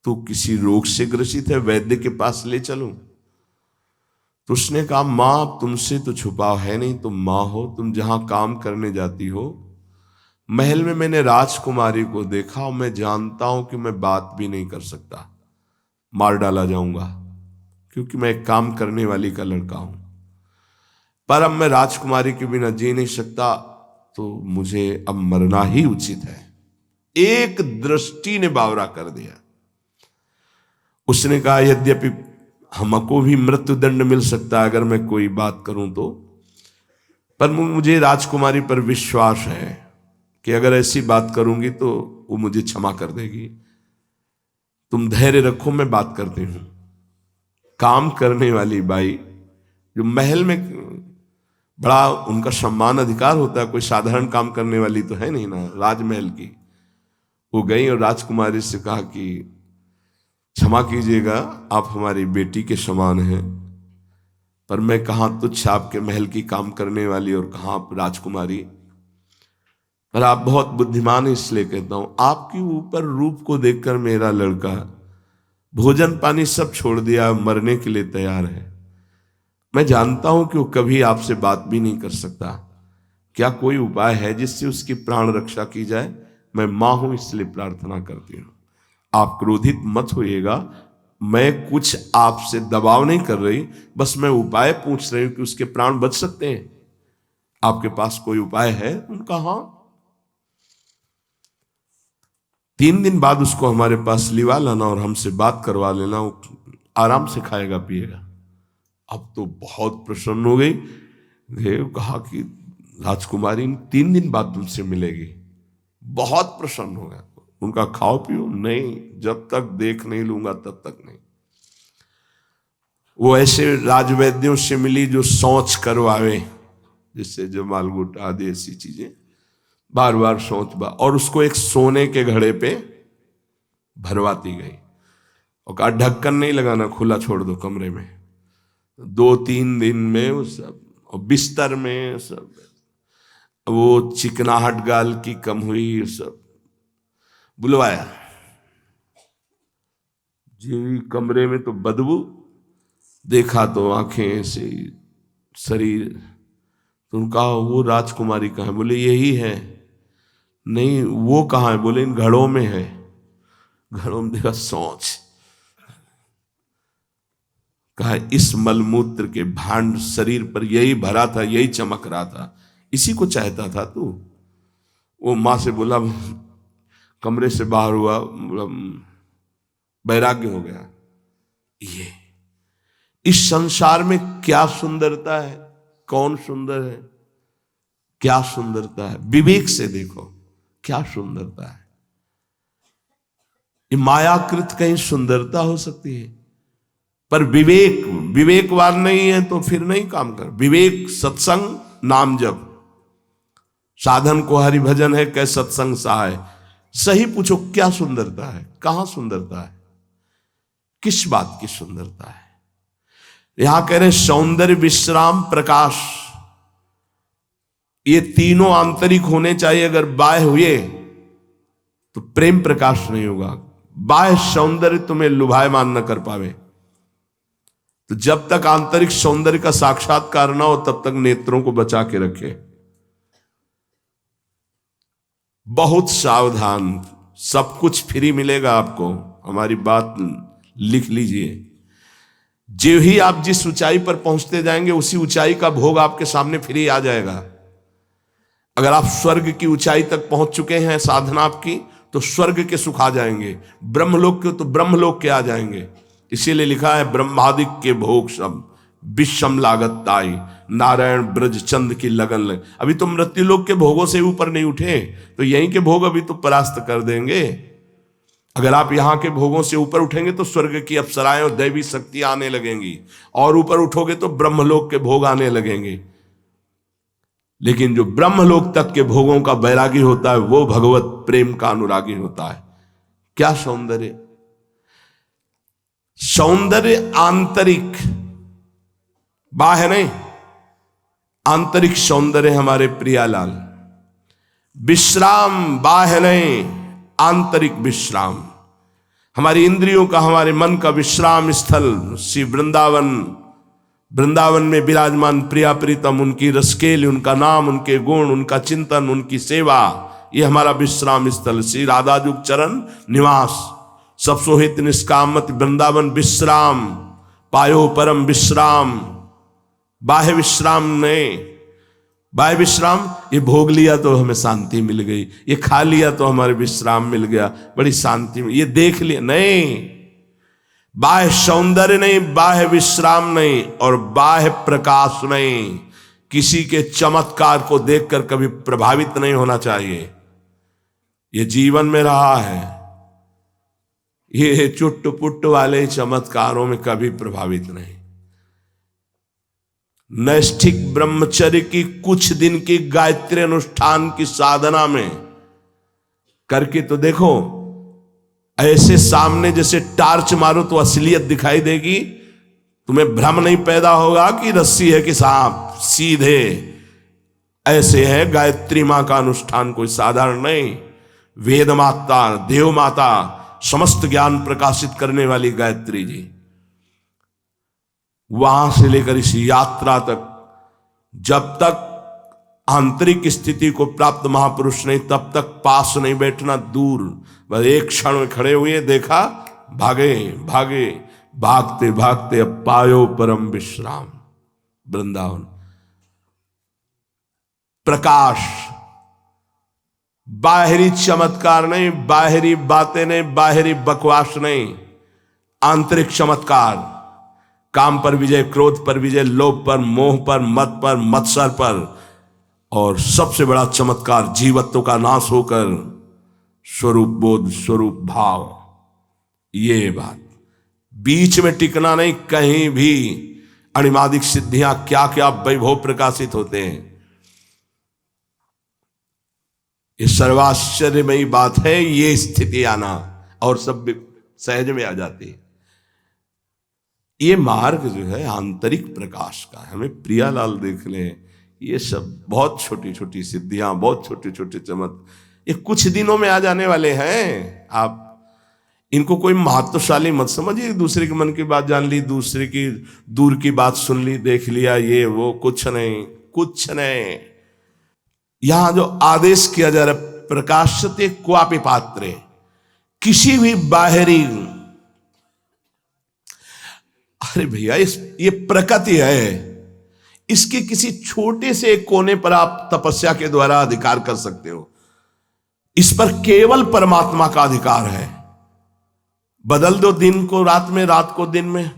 तो किसी रोग से ग्रसित है, वैद्य के पास ले चलूं? तो उसने कहा मां तुमसे तो छुपाव है नहीं, तुम मां हो, तुम जहां काम करने जाती हो महल में मैंने राजकुमारी को देखा और मैं जानता हूं कि मैं बात भी नहीं कर सकता, मार डाला जाऊंगा, क्योंकि मैं एक काम करने वाली का लड़का हूं। पर अब मैं राजकुमारी के बिना जी नहीं सकता, तो मुझे अब मरना ही उचित है। एक दृष्टि ने बावरा कर दिया। उसने कहा यद्यपि हमको भी मृत्यु दंड मिल सकता है अगर मैं कोई बात करूं तो, पर मुझे राजकुमारी पर विश्वास है कि अगर ऐसी बात करूंगी तो वो मुझे क्षमा कर देगी। तुम धैर्य रखो, मैं बात करती हूं। काम करने वाली बाई जो महल में बड़ा उनका सम्मान अधिकार होता है, कोई साधारण काम करने वाली तो है नहीं ना, राजमहल की, वो गई और राजकुमारी से कहा कि क्षमा कीजिएगा, आप हमारी बेटी के समान हैं, पर मैं कहाँ तुच्छ आपके महल की काम करने वाली और कहाँ आप राजकुमारी, पर आप बहुत बुद्धिमान हैं इसलिए कहता हूं, आपके ऊपर रूप को देखकर मेरा लड़का भोजन पानी सब छोड़ दिया, मरने के लिए तैयार है। मैं जानता हूं कि वो कभी आपसे बात भी नहीं कर सकता। क्या कोई उपाय है जिससे उसकी प्राण रक्षा की जाए? मैं मां हूं इसलिए प्रार्थना करती हूं। आप क्रोधित मत होइएगा, मैं कुछ आपसे दबाव नहीं कर रही, बस मैं उपाय पूछ रही हूं कि उसके प्राण बच सकते हैं। आपके पास कोई उपाय है? उनका हाँ। 3 दिन बाद उसको हमारे पास लिवा लाना और हमसे बात करवा लेना, वो आराम से खाएगा पिएगा। अब तो बहुत प्रसन्न हो गई। देव कहा कि राजकुमारी 3 दिन बाद तुमसे मिलेगी। बहुत प्रसन्न हो गया। उनका खाओ पियो नहीं, जब तक देख नहीं लूंगा तब तक नहीं। वो ऐसे राजवैद्यों से मिली जो सोच करवावे, जिससे जमालगुट आदि ऐसी चीजें, बार बार सोच बा, और उसको एक सोने के घड़े पे भरवाती गई और कहा ढक्कन नहीं लगाना, खुला छोड़ दो कमरे में। 2-3 दिन में वो सब, और बिस्तर में सब, वो चिकनाहट गाल की कम हुई, सब बुलवाया जी। कमरे में तो बदबू, देखा तो आंखें से शरीर। तो उनका वो राजकुमारी कहाँ है? बोले यही है। नहीं वो कहाँ है? बोले इन घड़ों में है। घड़ों में देखा सोच। कहा इस मलमूत्र के भांड शरीर पर यही भरा था, यही चमक रहा था, इसी को चाहता था तू। वो माँ से बोला, कमरे से बाहर हुआ, वैराग्य हो गया। ये इस संसार में क्या सुंदरता है, कौन सुंदर है, क्या सुंदरता है, विवेक से देखो क्या सुंदरता है। ये मायाकृत कहीं सुंदरता हो सकती है, पर विवेकवान नहीं है तो फिर नहीं काम कर। विवेक सत्संग नाम जप, साधन को हरि भजन है, कै सत्संग सहाय। सही पूछो क्या सुंदरता है, कहां सुंदरता है, किस बात की सुंदरता है? यहां कह रहे सौंदर्य, विश्राम, प्रकाश, ये तीनों आंतरिक होने चाहिए। अगर बाह्य हुए तो प्रेम प्रकाश नहीं होगा। बाह्य सौंदर्य तुम्हें लुभायमान न कर पावे, तो जब तक आंतरिक सौंदर्य का साक्षात्कार न हो तब तक नेत्रों को बचा के रखे। बहुत सावधान, सब कुछ फ्री मिलेगा आपको। हमारी बात लिख लीजिए। जो ही आप जिस ऊंचाई पर पहुंचते जाएंगे उसी ऊंचाई का भोग आपके सामने फ्री आ जाएगा। अगर आप स्वर्ग की ऊंचाई तक पहुंच चुके हैं साधना आपकी, तो स्वर्ग के सुख आ जाएंगे। ब्रह्मलोक के तो ब्रह्मलोक के आ जाएंगे। इसीलिए लिखा है ब्रह्मादिक के भोग सब विषम लागत ताई, नारायण ब्रज चंद की लगन लग। अभी तो मृत्युलोक के भोगों से ऊपर नहीं उठे, तो यहीं के भोग अभी तो परास्त कर देंगे। अगर आप यहां के भोगों से ऊपर उठेंगे तो स्वर्ग की अप्सराएं और दैवी शक्ति आने लगेंगी, और ऊपर उठोगे तो ब्रह्मलोक के भोग आने लगेंगे। लेकिन जो ब्रह्मलोक तक के भोगों का बैरागी होता है वो भगवत प्रेम का अनुरागी होता है। क्या सौंदर्य! सौंदर्य आंतरिक, बाह्य नहीं, आंतरिक सौंदर्य हमारे प्रियालाल। विश्राम बाह्य नहीं, आंतरिक विश्राम। हमारी इंद्रियों का, हमारे मन का विश्राम स्थल श्री वृंदावन। वृंदावन में विराजमान प्रिया प्रीतम, उनकी रसकेली, उनका नाम, उनके गुण, उनका चिंतन, उनकी सेवा, ये हमारा विश्राम स्थल। श्री राधाजुग चरण निवास, सब सोहित निष्कामत वृंदावन विश्राम पायो परम विश्राम। बाह्य विश्राम नहीं, बाह्य विश्राम ये भोग लिया तो हमें शांति मिल गई, ये खा लिया तो हमारे विश्राम मिल गया, बड़ी शांति, ये देख लिया नहीं। बाह्य सौंदर्य नहीं, बाह्य विश्राम नहीं, और बाह्य प्रकाश नहीं। किसी के चमत्कार को देखकर कभी प्रभावित नहीं होना चाहिए। ये जीवन में रहा है, ये चुट्ट पुट्ट वाले चमत्कारों में कभी प्रभावित नहीं। नैष्ठिक ब्रह्मचर्य की कुछ दिन की गायत्री अनुष्ठान की साधना में करके तो देखो, ऐसे सामने जैसे टार्च मारो तो असलियत दिखाई देगी। तुम्हें भ्रम नहीं पैदा होगा कि रस्सी है कि सांप, सीधे ऐसे है। गायत्री मां का अनुष्ठान कोई साधारण नहीं। वेद माता, देव माता, समस्त ज्ञान प्रकाशित करने वाली गायत्री जी, वहां से लेकर इस यात्रा तक, जब तक आंतरिक स्थिति को प्राप्त महापुरुष नहीं तब तक पास नहीं बैठना, दूर। बस एक क्षण में खड़े हुए, देखा, भागे भागे। भागते भागते अब पायो परम विश्राम। वृंदावन प्रकाश, बाहरी चमत्कार नहीं, बाहरी बातें नहीं, बाहरी बकवास नहीं, आंतरिक चमत्कार। काम पर विजय, क्रोध पर विजय, लोभ पर, मोह पर, मद पर, मत्सर पर, और सबसे बड़ा चमत्कार जीवत्व का नाश होकर स्वरूप बोध, स्वरूप भाव। ये बात बीच में टिकना नहीं, कहीं भी अणिमादिक सिद्धियां क्या क्या वैभव प्रकाशित होते हैं। ये सर्वाश्चर्यमयी बात है, ये स्थिति आना, और सब सहज में आ जाती है। ये मार्ग जो है आंतरिक प्रकाश का है। हमें प्रियालाल देख लें, ये सब बहुत छोटी छोटी सिद्धियां, बहुत छोटे छोटे चमत्कार, ये कुछ दिनों में आ जाने वाले हैं। आप इनको कोई महत्वशाली मत समझिए। दूसरे के मन की बात जान ली, दूसरे की दूर की बात सुन ली, देख लिया, ये वो, कुछ नहीं, कुछ नहीं। यहां जो आदेश किया जा रहा है, प्रकाशते क्वापि पात्रे, किसी भी बाहरी, अरे भैया ये प्रकृति है, इसके किसी छोटे से एक कोने पर आप तपस्या के द्वारा अधिकार कर सकते हो। इस पर केवल परमात्मा का अधिकार है। बदल दो दिन को रात में, रात को दिन में,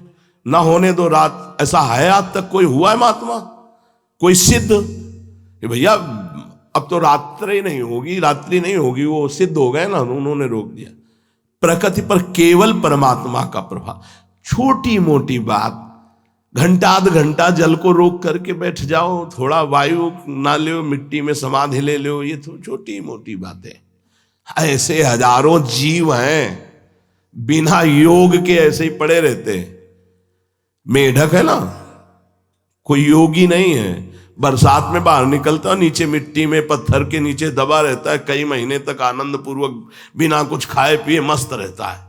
ना होने दो रात। ऐसा है आज तक कोई हुआ है महात्मा, कोई सिद्ध? भैया अब तो रात्रि नहीं होगी, रात्रि नहीं होगी, वो सिद्ध हो गए ना, उन्होंने रोक दिया। प्रकृति पर केवल परमात्मा का प्रभाव। छोटी मोटी बात, घंटा आध घंटा जल को रोक करके बैठ जाओ, थोड़ा वायु ना लो, मिट्टी में समाधि ले लो, ये तो छोटी मोटी बातें। ऐसे हजारों जीव हैं बिना योग के ऐसे ही पड़े रहते। मेढक है ना, कोई योगी नहीं है, बरसात में बाहर निकलता, नीचे मिट्टी में पत्थर के नीचे दबा रहता है, कई महीने तक आनंद पूर्वक बिना कुछ खाए पिए मस्त रहता है।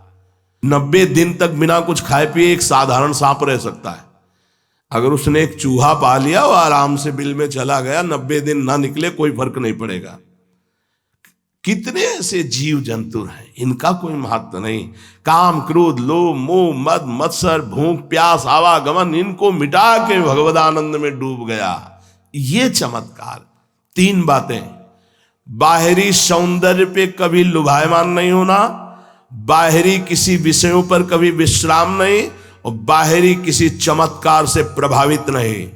90 दिन तक बिना कुछ खाए पिए एक साधारण सांप रह सकता है। अगर उसने एक चूहा पा लिया, वो आराम से बिल में चला गया, 90 दिन ना निकले, कोई फर्क नहीं पड़ेगा। कितने ऐसे जीव जंतु हैं, इनका कोई महत्व नहीं। काम, क्रोध, लोभ, मोह, मद, मत्सर, भूख, प्यास, आवागमन, इनको मिटा के भगवदानंद में डूब गया। ये चमत्कार। 3 बातें, बाहरी सौंदर्य पे कभी लुभायमान नहीं होना, बाहरी किसी विषयों पर कभी विश्राम नहीं, और बाहरी किसी चमत्कार से प्रभावित नहीं,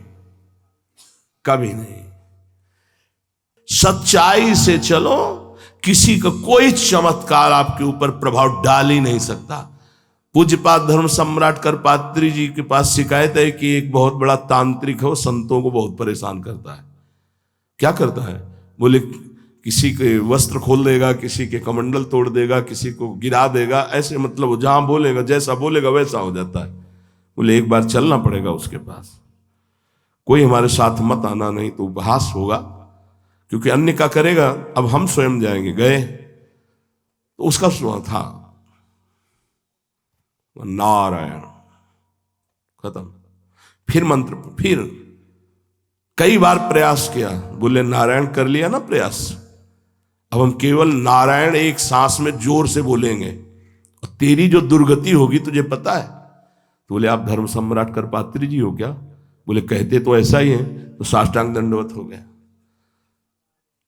कभी नहीं। सच्चाई से चलो, किसी का कोई चमत्कार आपके ऊपर प्रभाव डाल ही नहीं सकता। पूज्यपाद धर्म सम्राट करपात्री जी के पास शिकायत है कि एक बहुत बड़ा तांत्रिक है, वो संतों को बहुत परेशान करता है। क्या करता है? बोले किसी के वस्त्र खोल देगा, किसी के कमंडल तोड़ देगा, किसी को गिरा देगा, ऐसे मतलब जहां बोलेगा, जैसा बोलेगा वैसा हो जाता है। बोले एक बार चलना पड़ेगा उसके पास, कोई हमारे साथ मत आना, नहीं तो उपहास होगा, क्योंकि अन्य का करेगा, अब हम स्वयं जाएंगे। गए तो उसका स्वभाव था नारायण, खत्म। फिर मंत्र, फिर कई बार प्रयास किया, बोले नारायण कर लिया ना प्रयास, अब हम केवल नारायण एक सांस में जोर से बोलेंगे, और तेरी जो दुर्गति होगी तुझे पता है। तो बोले आप धर्म सम्राट करपात्री जी हो क्या? बोले कहते तो ऐसा ही है। तो साष्टांग दंडवत हो गया।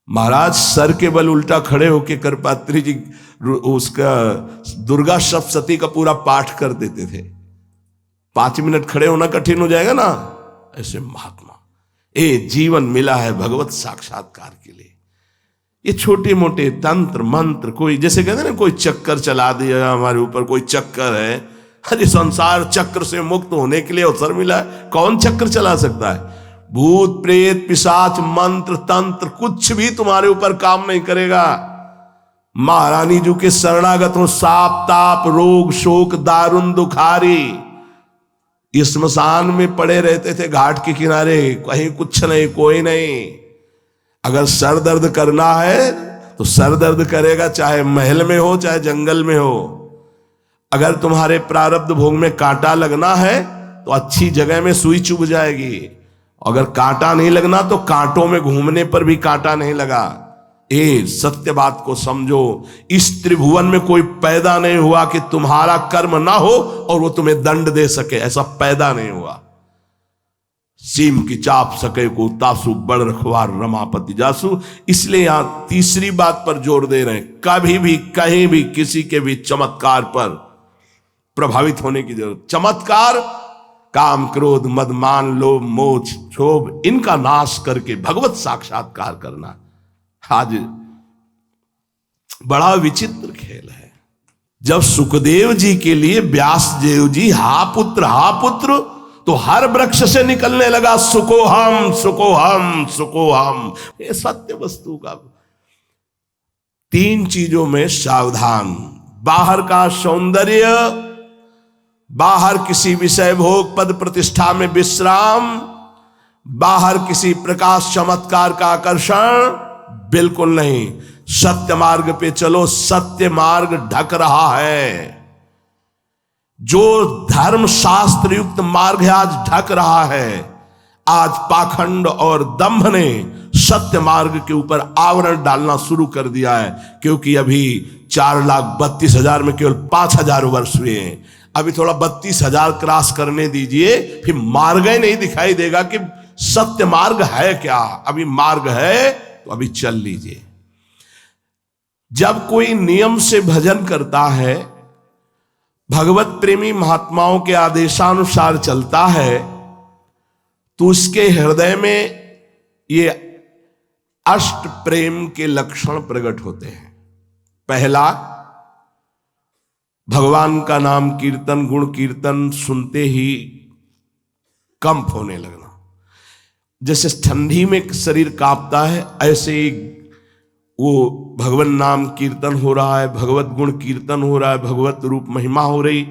महाराज सर के बल उल्टा खड़े होके करपात्री जी उसका दुर्गा सप्तशती का पूरा पाठ कर देते थे। 5 मिनट खड़े होना कठिन हो जाएगा ना, ऐसे महात्मा। जीवन मिला है भगवत साक्षात्कार के लिए। ये छोटे मोटे तंत्र मंत्र, कोई जैसे कहते हैं ना, कोई चक्कर चला दिया हमारे ऊपर, कोई चक्कर है, अरे संसार चक्र से मुक्त होने के लिए अवसर मिला है। कौन चक्र चला सकता है? भूत प्रेत पिशाच मंत्र तंत्र कुछ भी तुम्हारे ऊपर काम नहीं करेगा। महारानी जी के शरणागत हो, साप ताप रोग शोक दारुण दुखारी, इस स्मशान में पड़े रहते थे घाट के किनारे, कहीं कुछ नहीं, कोई नहीं। अगर सर दर्द करना है तो सर दर्द करेगा, चाहे महल में हो चाहे जंगल में हो। अगर तुम्हारे प्रारब्ध भोग में कांटा लगना है तो अच्छी जगह में सुई चुभ जाएगी। अगर कांटा नहीं लगना तो कांटों में घूमने पर भी कांटा नहीं लगा। ए सत्य बात को समझो, इस त्रिभुवन में कोई पैदा नहीं हुआ कि तुम्हारा कर्म ना हो और वो तुम्हें दंड दे सके, ऐसा पैदा नहीं हुआ। सीम की चाप सके को तासु बड़ रखवार रमापति जासु। इसलिए यहां तीसरी बात पर जोर दे रहे हैं, कभी भी कहीं भी किसी के भी चमत्कार पर प्रभावित होने की जरूरत। चमत्कार काम क्रोध मद मान लोभ मोह क्षोभ इनका नाश करके भगवत साक्षात्कार करना आज बड़ा विचित्र खेल है। जब सुखदेव जी के लिए व्यास देव जी हा पुत्र तो हर वृक्ष से निकलने लगा सुकोहम सुकोहम सुकोहम। ये सत्य वस्तु का तीन चीजों में सावधान, बाहर का सौंदर्य, बाहर किसी विषय भोग पद प्रतिष्ठा में विश्राम, बाहर किसी प्रकाश चमत्कार का आकर्षण, बिल्कुल नहीं। सत्य मार्ग पे चलो, सत्य मार्ग ढक रहा है। जो धर्म शास्त्र युक्त मार्ग है आज ढक रहा है। आज पाखंड और दंभ ने सत्य मार्ग के ऊपर आवरण डालना शुरू कर दिया है, क्योंकि अभी 4,32,000 में केवल 5,000 वर्ष हुए हैं। अभी थोड़ा 32,000 क्रॉस करने दीजिए, फिर मार्ग ही नहीं दिखाई देगा कि सत्य मार्ग है क्या। अभी मार्ग है तो अभी चल लीजिए। जब कोई नियम से भजन करता है, भगवत प्रेमी महात्माओं के आदेशानुसार चलता है, तो उसके हृदय में ये अष्ट प्रेम के लक्षण प्रकट होते हैं। पहला, भगवान का नाम कीर्तन गुण कीर्तन सुनते ही कंप होने लगना। जैसे ठंडी में शरीर कांपता है, ऐसे ही वो भगवान नाम कीर्तन हो रहा है, भगवत गुण कीर्तन हो रहा है, भगवत रूप महिमा हो रही,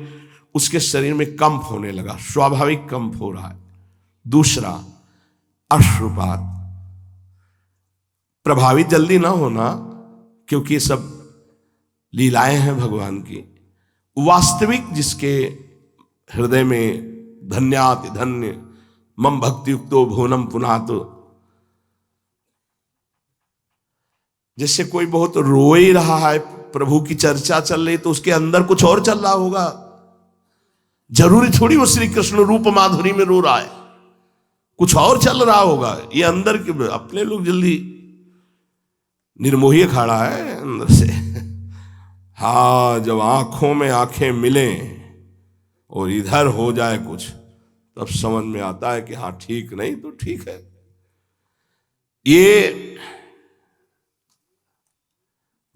उसके शरीर में कंप होने लगा, स्वाभाविक कंप हो रहा है। दूसरा, अश्रुपात, प्रभावित जल्दी ना होना, क्योंकि ये सब लीलाएं हैं भगवान की। वास्तविक जिसके हृदय में धन्याति धन्य मम भक्ति युक्तो भुवनम पुनातो, जैसे कोई बहुत रो ही रहा है, प्रभु की चर्चा चल रही, तो उसके अंदर कुछ और चल रहा होगा। जरूरी थोड़ी वो श्री कृष्ण रूप माधुरी में रो रहा है, कुछ और चल रहा होगा। ये अंदर के अपने लोग जल्दी निर्मोही खड़ा है अंदर से। हाँ, जब आंखों में आंखें मिलें और इधर हो जाए कुछ, तब समझ में आता है कि हाँ ठीक नहीं तो ठीक है। ये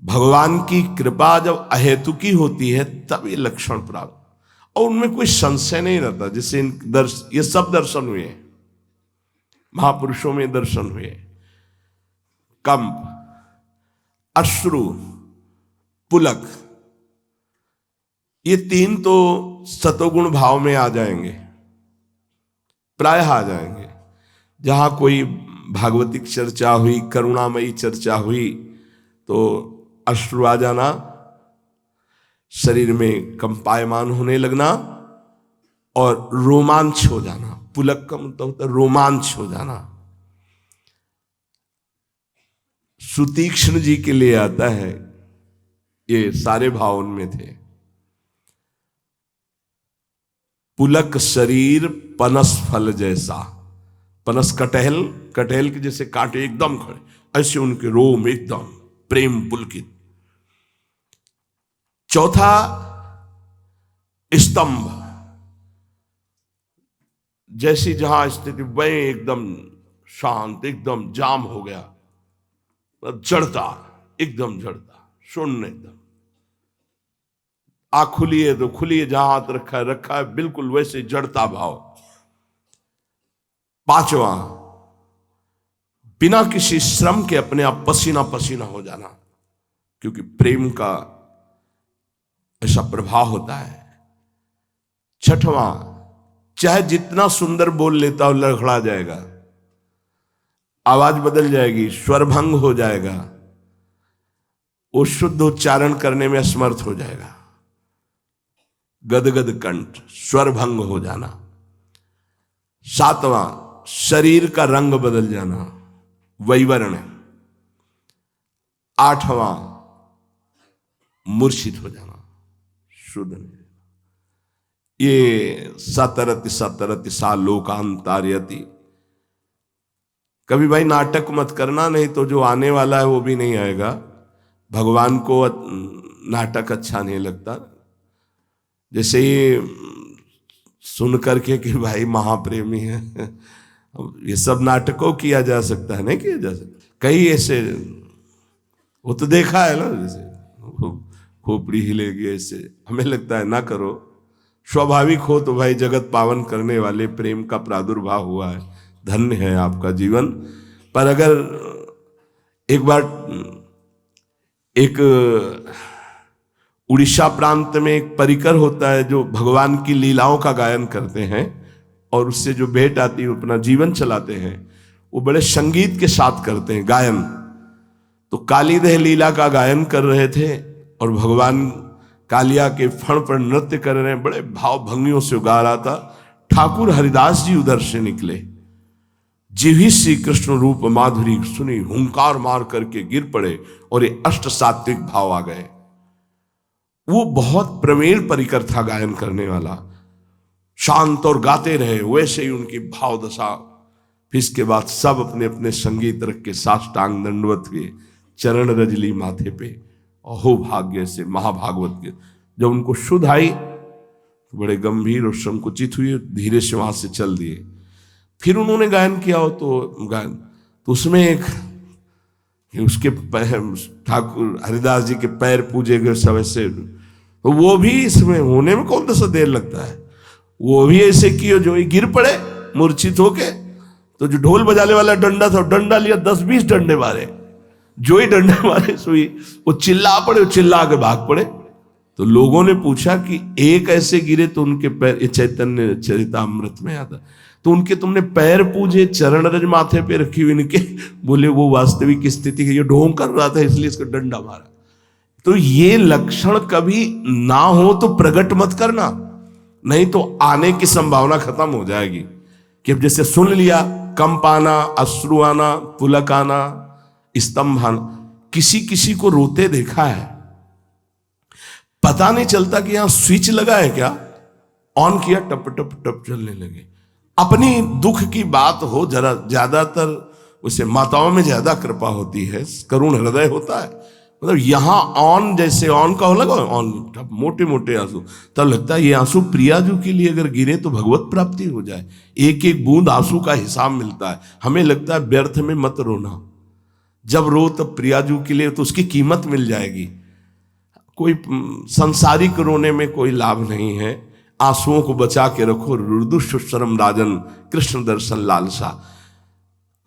भगवान की कृपा जब अहेतुकी होती है तब ये लक्षण प्राप्त, और उनमें कोई संशय नहीं रहता। जैसे ये सब दर्शन हुए, महापुरुषों में दर्शन हुए, कंप, अश्रु, पुलक, ये तीन तो सतोगुण भाव में आ जाएंगे, प्रायः आ जाएंगे। जहां कोई भागवतिक चर्चा हुई, करुणामयी चर्चा हुई, तो अश्रु आ जाना, शरीर में कंपायमान होने लगना और रोमांच हो जाना। पुलक का मतलब होता है रोमांच हो जाना। सुतीक्ष्ण जी के लिए आता है, ये सारे भाव उनमें थे। पुलक शरीर पनस फल जैसा, पनस कटहल, कटहल के जैसे कांटे एकदम खड़े, ऐसे उनके रोम एकदम प्रेम पुलकित। चौथा, स्तंभ, जैसी जहां स्थिति वह एकदम शांत, एकदम जाम हो गया, जड़ता, एकदम जड़ता, शून्य एकदम। आँख खुली है तो खुली है, जहां हाथ रखा है बिल्कुल वैसे जड़ता भाव। पांचवा, बिना किसी श्रम के अपने आप पसीना पसीना हो जाना, क्योंकि प्रेम का ऐसा प्रभाव होता है। छठवां, चाहे जितना सुंदर बोल लेता हो लड़खड़ा जाएगा, आवाज बदल जाएगी, स्वर भंग हो जाएगा, वो शुद्ध उच्चारण करने में असमर्थ हो जाएगा, गदगद कंठ, स्वर भंग हो जाना। सातवां, शरीर का रंग बदल जाना, वैवर्ण, आठवां मूर्छित हो जाना, शुद्ध नहीं। ये सतरति सतरति सा लोकांतार्यति। कभी भाई नाटक मत करना, नहीं तो जो आने वाला है वो भी नहीं आएगा। भगवान को नाटक अच्छा नहीं लगता। जैसे ये सुन करके कि भाई महाप्रेमी है, ये सब नाटकों किया जा सकता है, नहीं किया जा सकता। कई ऐसे वो तो देखा है ना, जैसे खोपड़ी हिलेगी ऐसे, हमें लगता है ना करो। स्वाभाविक हो तो भाई जगत पावन करने वाले प्रेम का प्रादुर्भाव हुआ है, धन्य है आपका जीवन। पर अगर एक बार एक उड़ीसा प्रांत में एक परिकर होता है जो भगवान की लीलाओं का गायन करते हैं और उससे जो भेंट आती है अपना जीवन चलाते हैं, वो बड़े संगीत के साथ करते हैं गायन। तो कालीदह लीला का गायन कर रहे थे और भगवान कालिया के फण पर नृत्य कर रहे हैं, बड़े भाव भंगियों से गा रहा था। ठाकुर हरिदास जी उधर से निकले, जिभी श्री कृष्ण रूप माधुरी सुनी, हुंकार मार करके गिर पड़े और ये अष्ट सात्विक भाव आ गए। वो बहुत प्रवीण परिकर था गायन करने वाला, शांत और गाते रहे, वैसे ही उनकी भाव दशा। फिर इसके बाद सब अपने अपने संगीत रख के साष्टांग दंडवत के चरण रजली माथे पे, अहो भाग्य से महाभागवत के। जब उनको शुद्ध आई तो बड़े गंभीर और संकुचित हुए, धीरे से वहां से चल दिए। फिर उन्होंने गायन किया हो तो गायन, तो उसमें एक उसके ठाकुर हरिदास जी के पैर पूजे गए सब ऐसे, तो वो भी इसमें होने में कौन सा देर लगता है, वो भी ऐसे किए जो ही गिर पड़े मूर्छित होके। तो जो ढोल बजाने वाला डंडा था, डंडा लिया 10-20 डंडे मारे, जो ही डंडे मारे सोई वो चिल्ला पड़े, वो चिल्ला के भाग पड़े। तो लोगों ने पूछा कि एक ऐसे गिरे तो उनके पैर, ये चैतन्य चरितामृत में आता, तो उनके तुमने पैर पूजे, चरण रज माथे पे रखी हुई इनके? बोले वो वास्तविक स्थिति है, ये ढोंग कर रहा था इसलिए इसको डंडा मारा। तो ये लक्षण कभी ना हो तो प्रकट मत करना, नहीं तो आने की संभावना खत्म हो जाएगी। कि अब जैसे सुन लिया, कंप आना, अश्रु आना, पुलक आना, स्तंभ आना, किसी किसी को रोते देखा है, पता नहीं चलता कि यहां स्विच लगा है क्या, ऑन किया टप टप टप चलने लगे। अपनी दुख की बात हो, जरा ज्यादातर उसे माताओं में ज्यादा कृपा होती है, करुण हृदय होता है। मतलब यहां ऑन, जैसे ऑन का हो लगा ऑन, मोटे मोटे आंसू, तब लगता है ये आंसू प्रियाजू के लिए अगर गिरे तो भगवत प्राप्ति हो जाए। एक एक बूंद आंसू का हिसाब मिलता है। हमें लगता है व्यर्थ में मत रोना, जब रो तब प्रियाजू के लिए तो उसकी कीमत मिल जाएगी। कोई संसारिक रोने में कोई लाभ नहीं है, आंसुओं को बचा के रखो। रुदु सुशरम राजन कृष्ण दर्शन लालसा।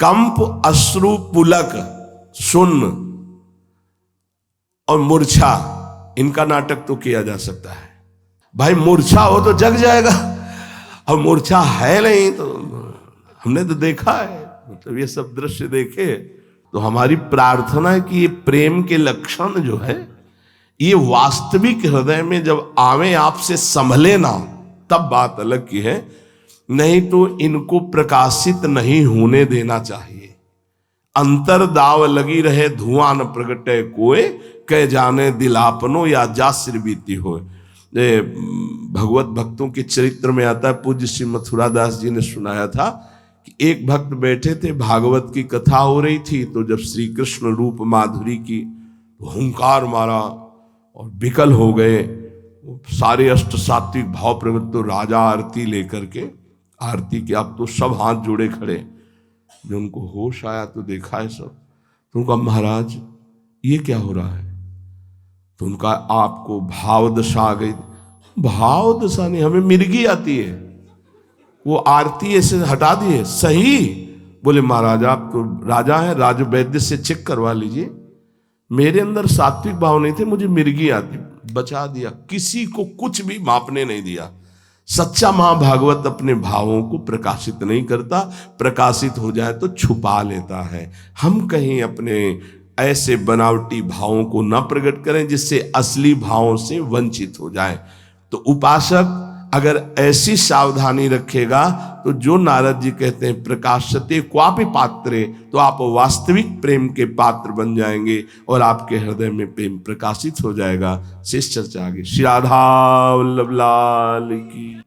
कंप, अश्रु, पुलक, सुन्न और मूर्छा, इनका नाटक तो किया जा सकता है। भाई मूर्छा हो तो जग जाएगा, अब मूर्छा है नहीं तो हमने तो देखा है, मतलब ये सब दृश्य देखे। तो हमारी प्रार्थना है कि ये प्रेम के लक्षण जो है ये वास्तविक हृदय में जब आवे, आपसे संभले ना, तब बात अलग की है, नहीं तो इनको प्रकाशित नहीं होने देना चाहिए। अंतर दाव लगी रहे, धुआं न प्रगटे कोय, कह जाने दिलापनो या जासिर बीती हो। भगवत भक्तों के चरित्र में आता है, पूज्य श्री मथुरादास जी ने सुनाया था कि एक भक्त बैठे थे, भागवत की कथा हो रही थी, तो जब श्री कृष्ण रूप माधुरी की हुंकार मारा और विकल हो गए, सारे अष्ट सात्विक भाव प्रगट। तो राजा आरती लेकर के, आरती के अब तो सब हाथ जोड़े खड़े, जो उनको होश आया तो देखा है सब, तो उनका महाराज ये क्या हो रहा है? तो उनका आपको भाव दशा आ गई। भाव दशा नहीं, हमें मिर्गी आती है, वो आरती ऐसे हटा दिए सही। बोले महाराज आप तो राजा हैं, राज वैद्य से चेक करवा लीजिए, मेरे अंदर सात्विक भाव नहीं थे, मुझे मिर्गी आती। बचा दिया, किसी को कुछ भी मापने नहीं दिया। सच्चा महाभागवत अपने भावों को प्रकाशित नहीं करता, प्रकाशित हो जाए तो छुपा लेता है। हम कहीं अपने ऐसे बनावटी भावों को न प्रकट करें जिससे असली भावों से वंचित हो जाए। तो उपासक अगर ऐसी सावधानी रखेगा तो जो नारद जी कहते हैं प्रकाशते क्वापि पात्रे, तो आप वास्तविक प्रेम के पात्र बन जाएंगे और आपके हृदय में प्रेम प्रकाशित हो जाएगा। शेष चर्चा आगे। श्री राधा वल्लभ लाल की।